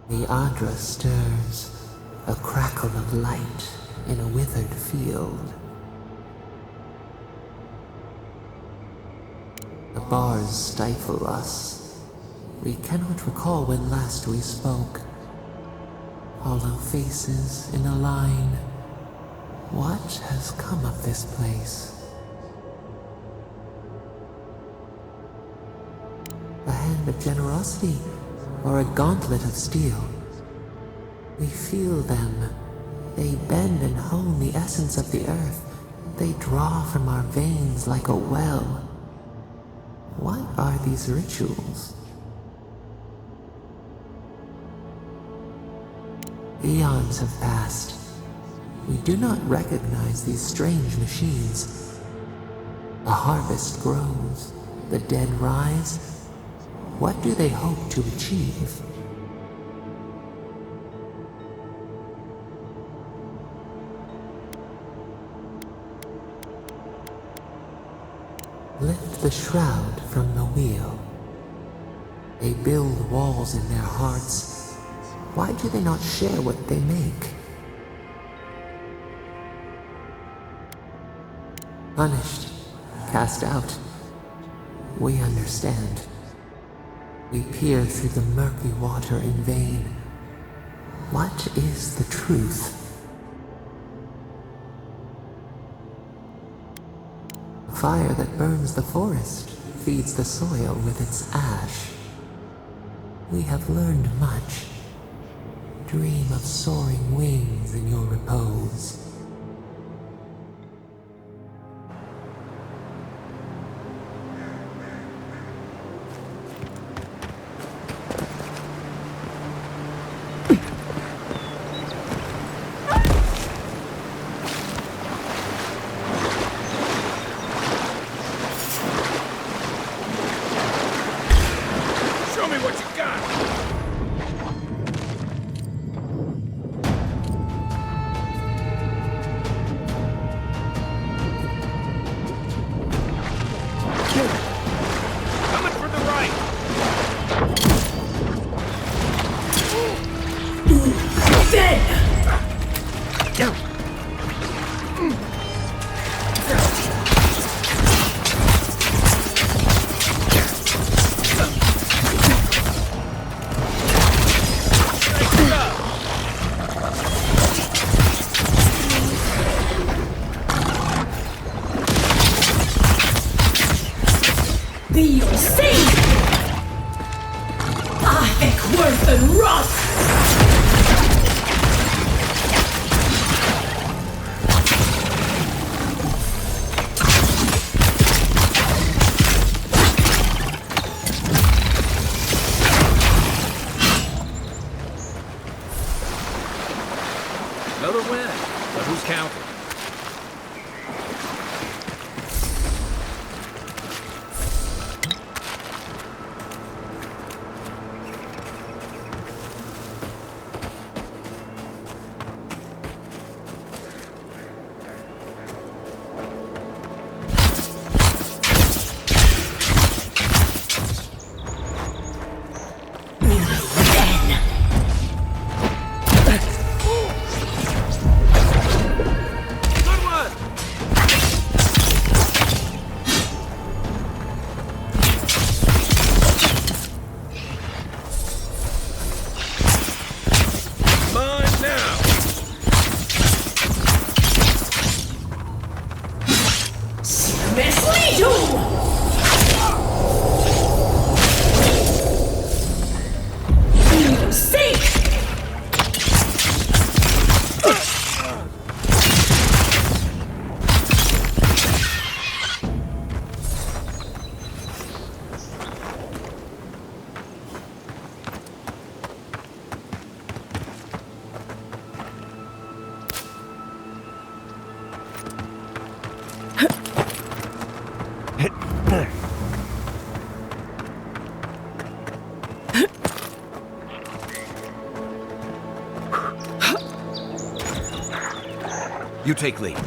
The Adra stirs, a crackle of light in a withered field. The bars stifle us. We cannot recall when last we spoke. Hollow faces in a line. What has come of this place? A hand of generosity, or a gauntlet of steel. We feel them. They bend and hone the essence of the earth. They draw from our veins like a well. What are these rituals? Eons have passed. We do not recognize these strange machines. A harvest grows, the dead rise. What do they hope to achieve? Lift the shroud from the wheel. They build walls in their hearts. Why do they not share what they make? Punished, cast out. We understand. We peer through the murky water in vain. What is the truth? Fire that burns the forest feeds the soil with its ash. We have learned much. Dream of soaring wings in your repose. Another win, but who's counting? You take lead.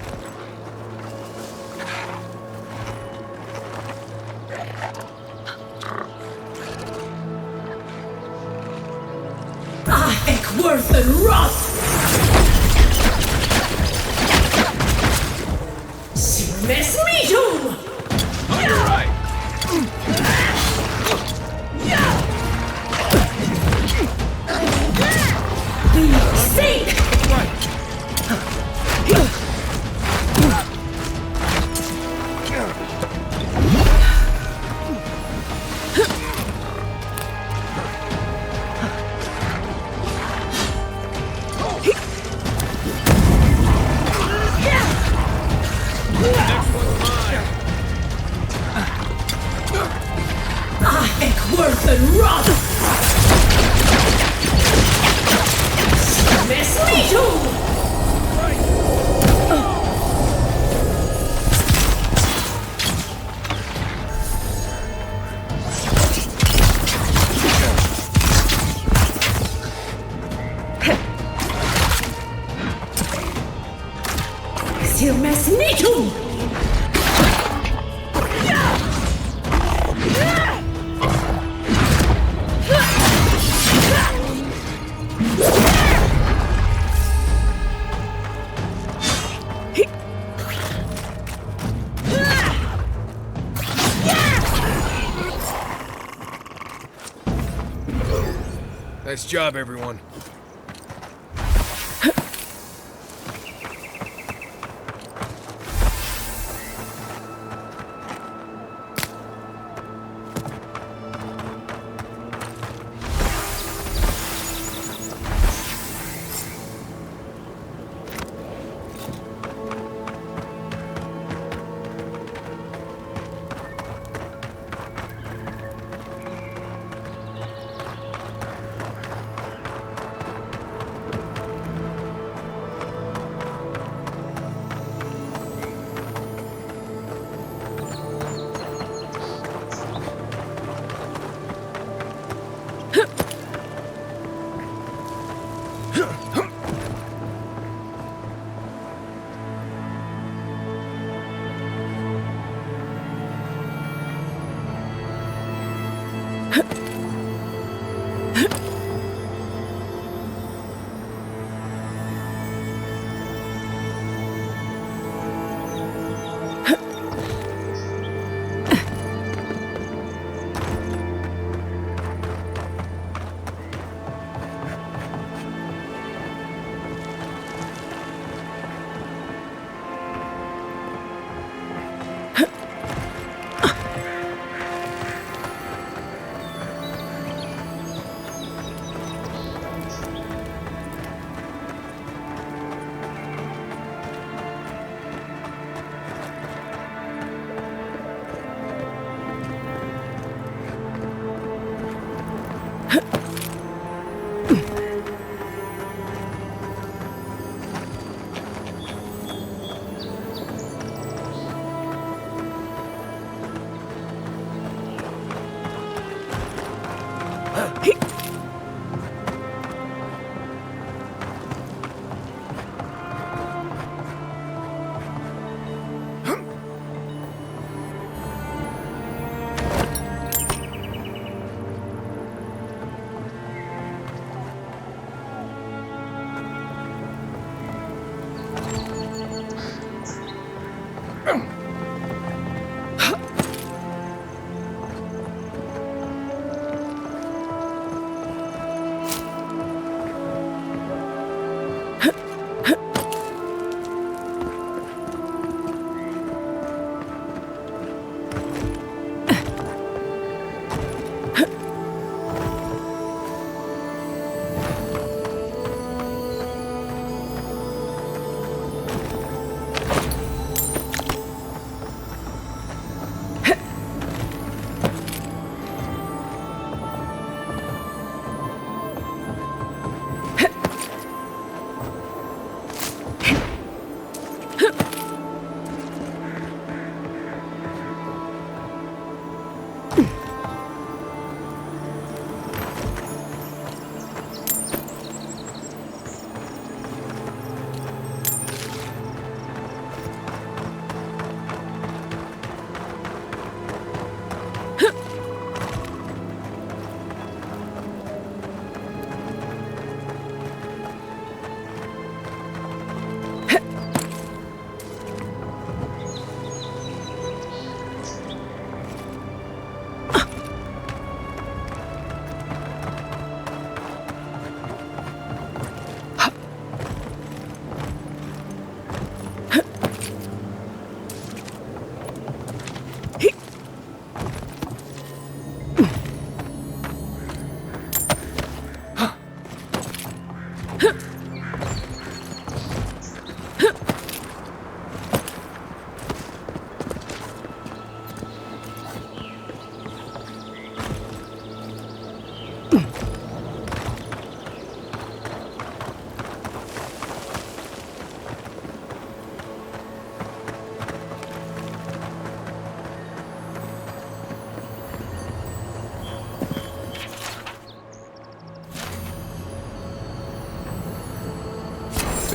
Worth and rot! Simes medium! On your right! Be safe! Next one's Sirmes Nitum! Nice job, everyone.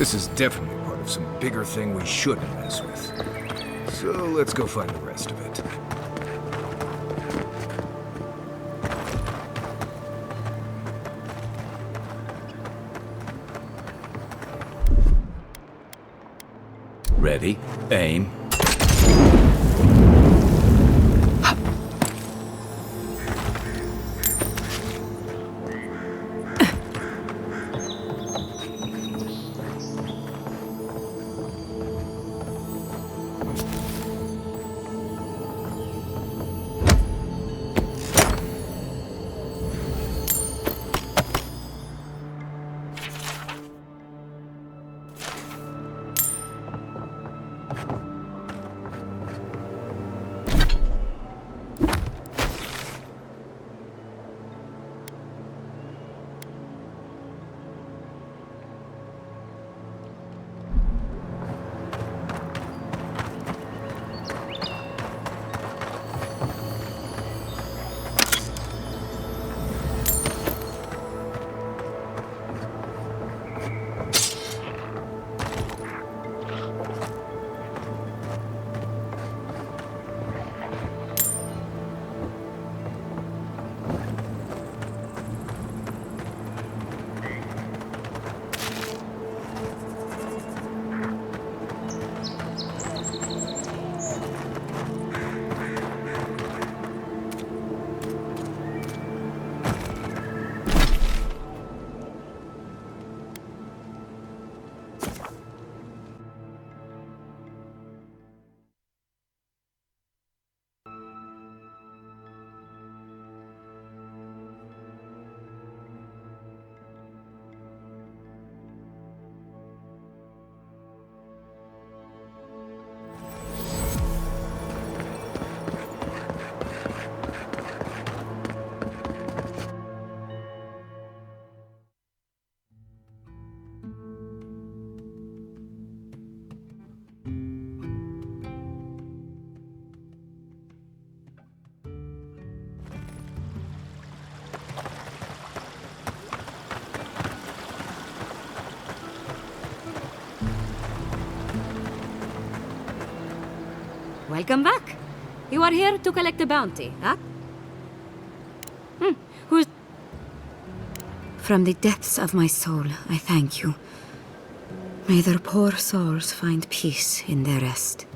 This is definitely part of some bigger thing we shouldn't mess with. So let's go find the rest of it. Ready, aim. Welcome back. You are here to collect a bounty, huh? Who's... From the depths of my soul, I thank you. May their poor souls find peace in their rest.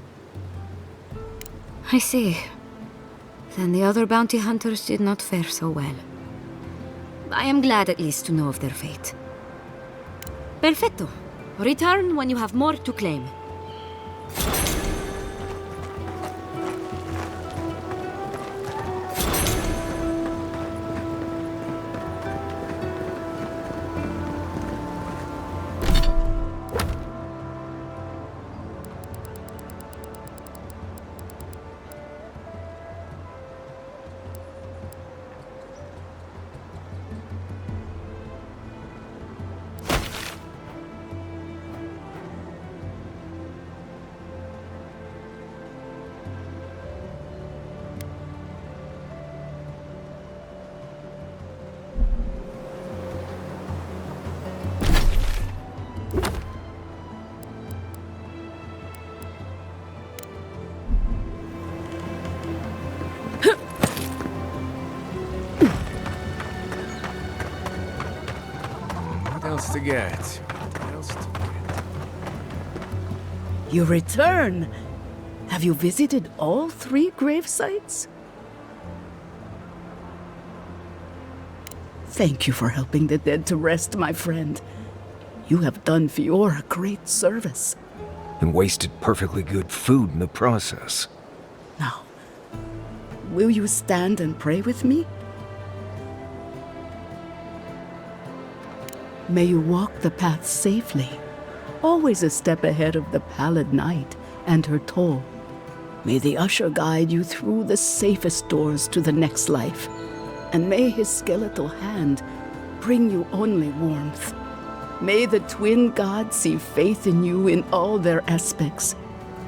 I see. Then the other bounty hunters did not fare so well. I am glad at least to know of their fate. Perfecto. Return when you have more to claim. What else to get? What else to get? You return! Have you visited all 3 grave sites? Thank you for helping the dead to rest, my friend. You have done Fiora a great service. And wasted perfectly good food in the process. Now, will you stand and pray with me? May you walk the path safely, always a step ahead of the pallid night and her toll. May the usher guide you through the safest doors to the next life, and may his skeletal hand bring you only warmth. May the twin gods see faith in you in all their aspects,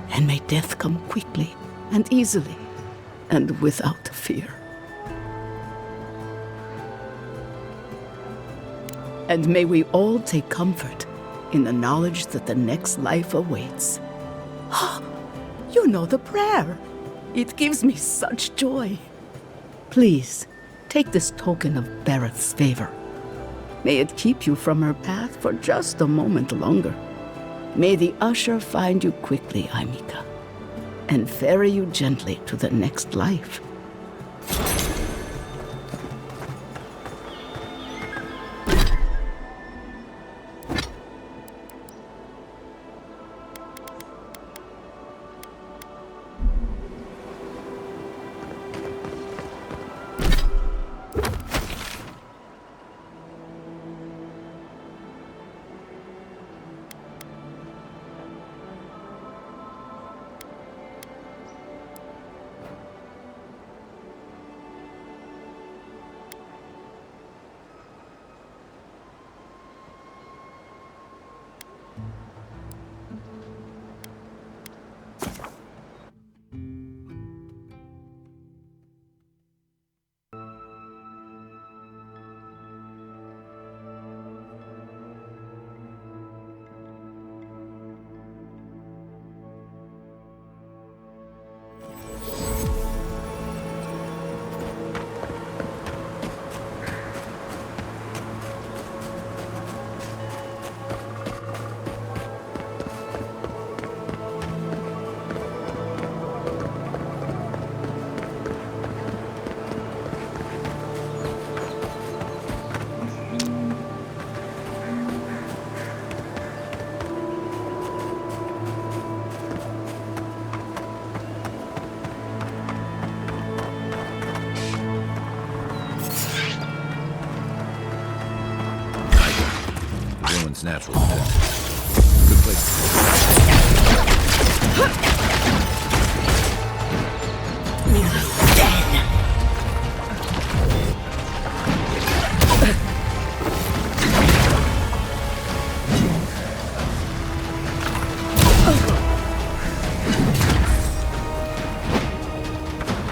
and may death come quickly and easily and without fear. And may we all take comfort in the knowledge that the next life awaits. You know the prayer. It gives me such joy. Please, take this token of Bereth's favor. May it keep you from her path for just a moment longer. May the usher find you quickly, Aimika, and ferry you gently to the next life. Natural defense. Good place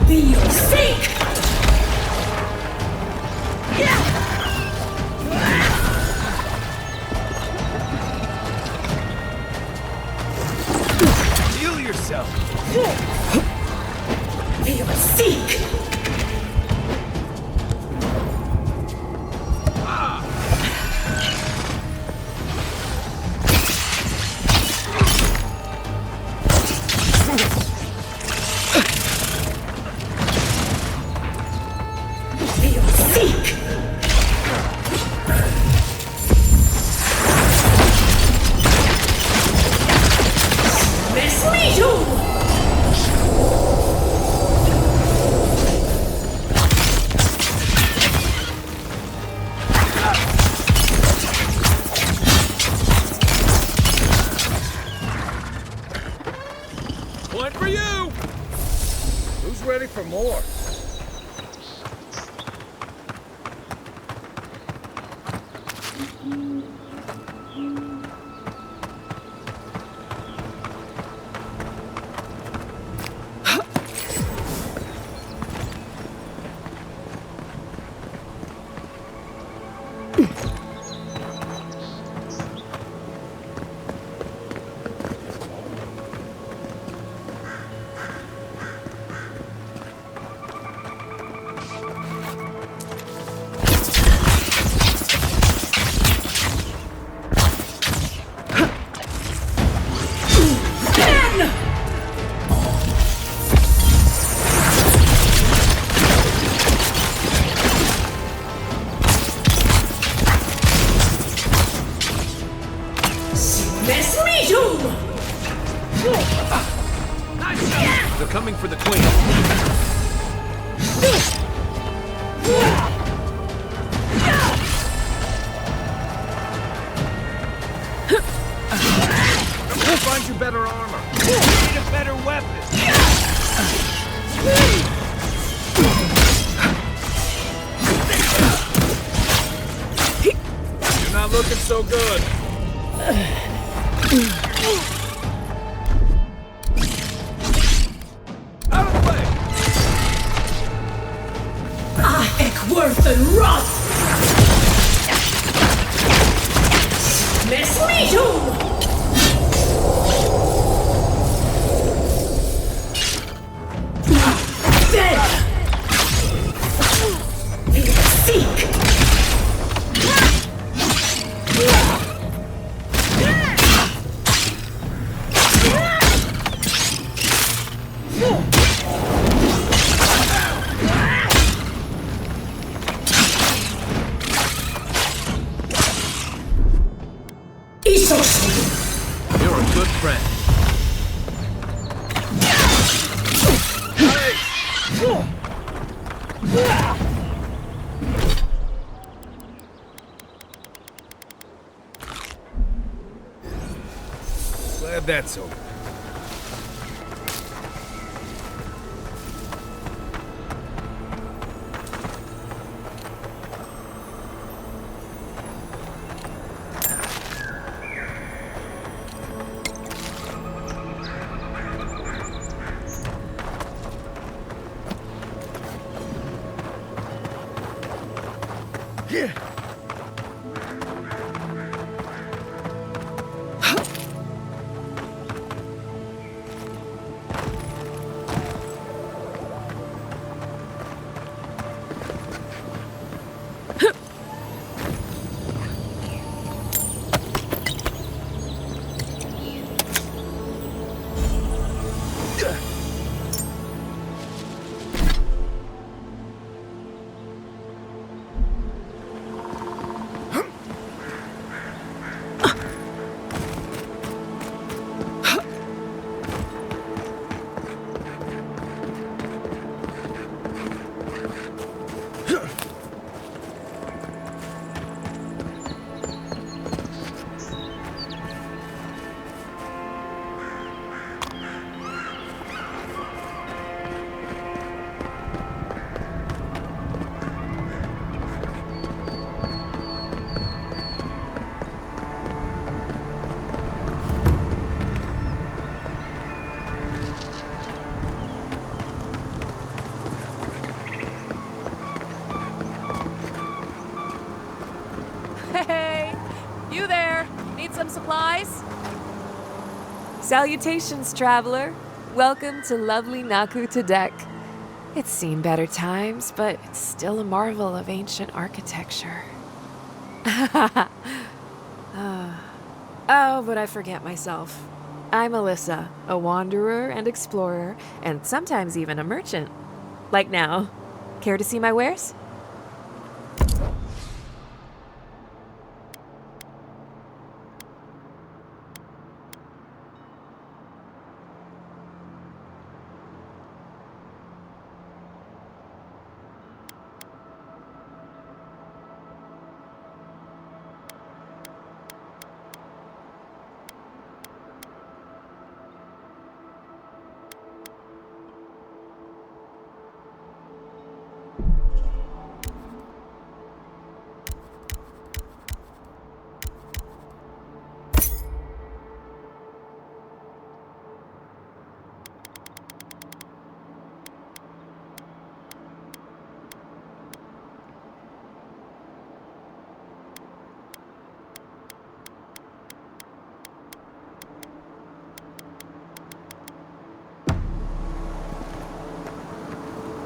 For your sake! Heal yourself! For your sake! One for you! Who's ready for more? They're coming for the queen. We'll find you better armor. You need a better weapon. You're not looking so good. Out of the way! Eckworth and Roth! Mess me too! You're a good friend. Glad that's over. Hey! You there! Need some supplies? Salutations, traveler. Welcome to lovely Naku Tedek. It's seen better times, but it's still a marvel of ancient architecture. Oh, but I forget myself. I'm Alyssa, a wanderer and explorer, and sometimes even a merchant. Like now. Care to see my wares?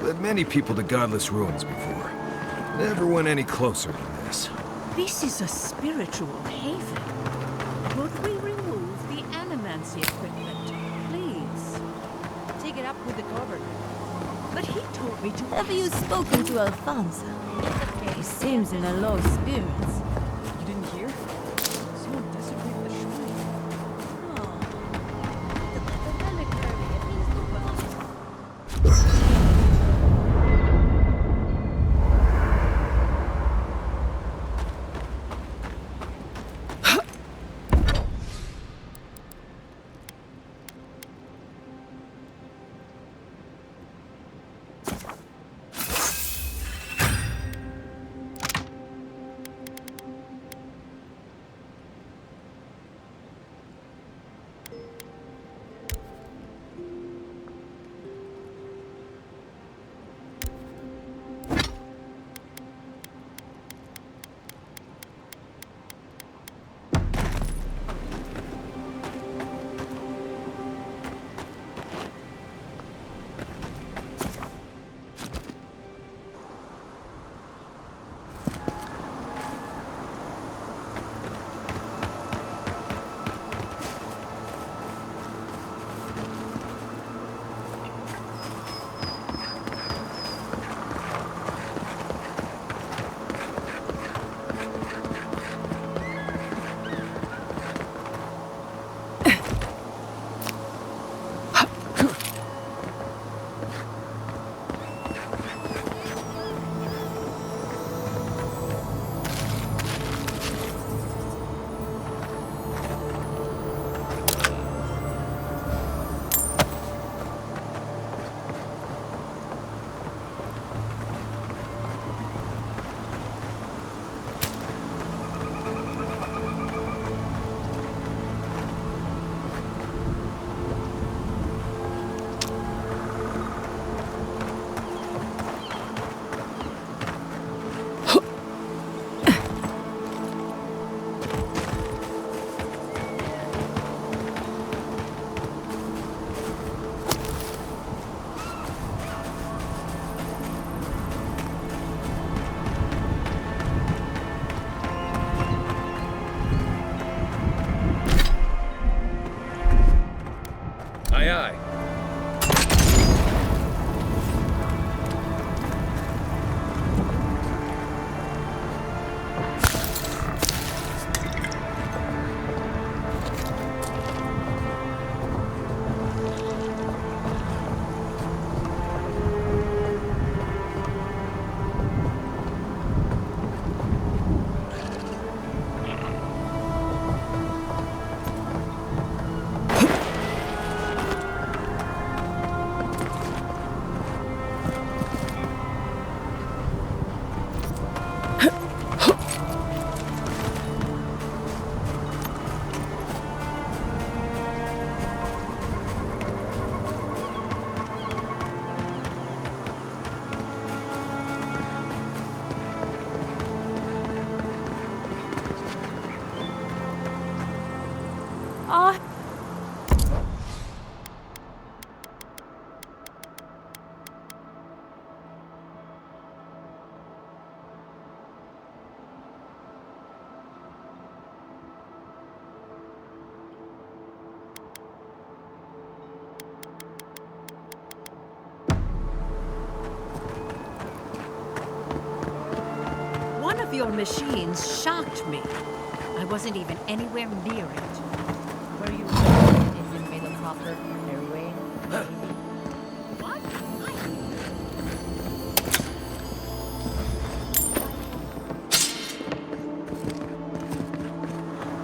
Led many people to godless ruins before. Never went any closer than this. This is a spiritual haven. Could we remove the animancy equipment, please? Take it up with the governor. But he told me to... Have you spoken to Alfonso? He seems in a low spirits. You didn't hear? Someone desecrated the shrine. Oh, One of your machines shocked me. I wasn't even anywhere near it. Were you in the middle proper anyway?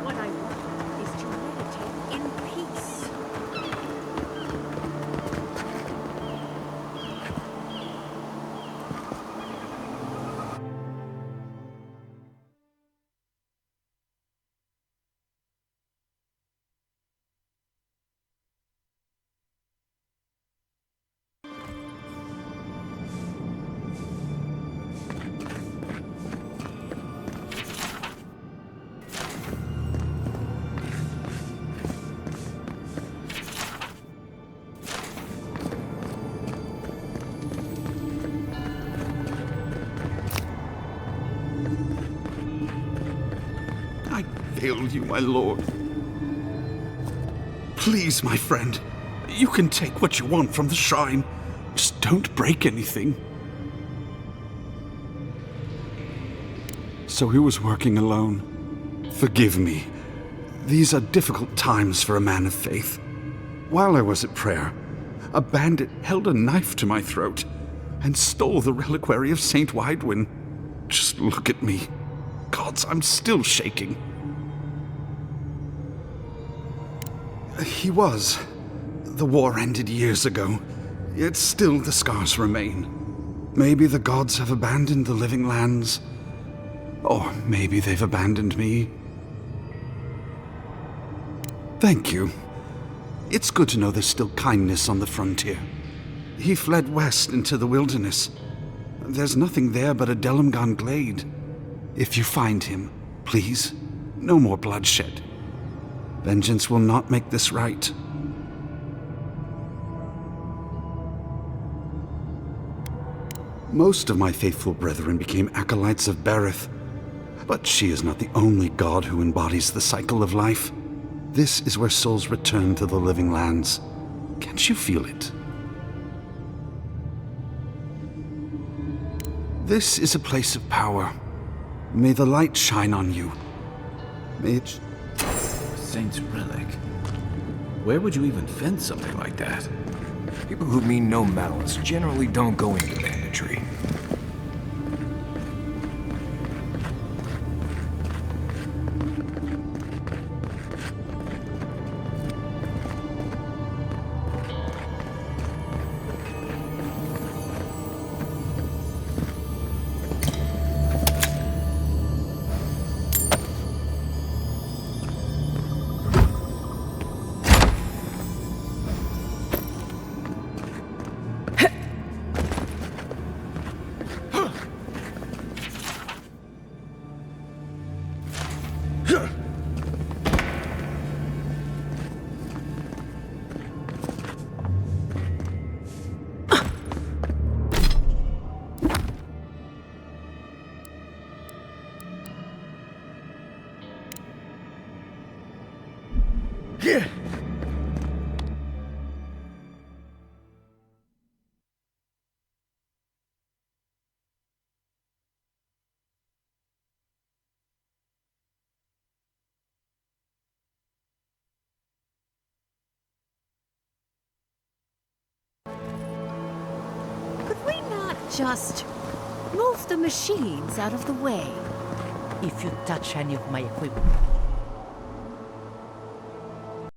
What I want is to meditate in peace. I failed you, my lord. Please, my friend, you can take what you want from the shrine. Just don't break anything. So he was working alone. Forgive me. These are difficult times for a man of faith. While I was at prayer, a bandit held a knife to my throat and stole the reliquary of Saint Widwin. Just look at me. Gods, I'm still shaking. He was. The war ended years ago, yet still the scars remain. Maybe the gods have abandoned the living lands, or maybe they've abandoned me. Thank you. It's good to know there's still kindness on the frontier. He fled west into the wilderness. There's nothing there but a Delimgon glade. If you find him, please, no more bloodshed. Vengeance will not make this right. Most of my faithful brethren became acolytes of Berith, but she is not the only god who embodies the cycle of life. This is where souls return to the living lands. Can't you feel it? This is a place of power. May the light shine on you. May it... Saint's relic. Where would you even fence something like that? People who mean no malice generally don't go into banditry. Just move the machines out of the way. If you touch any of my equipment,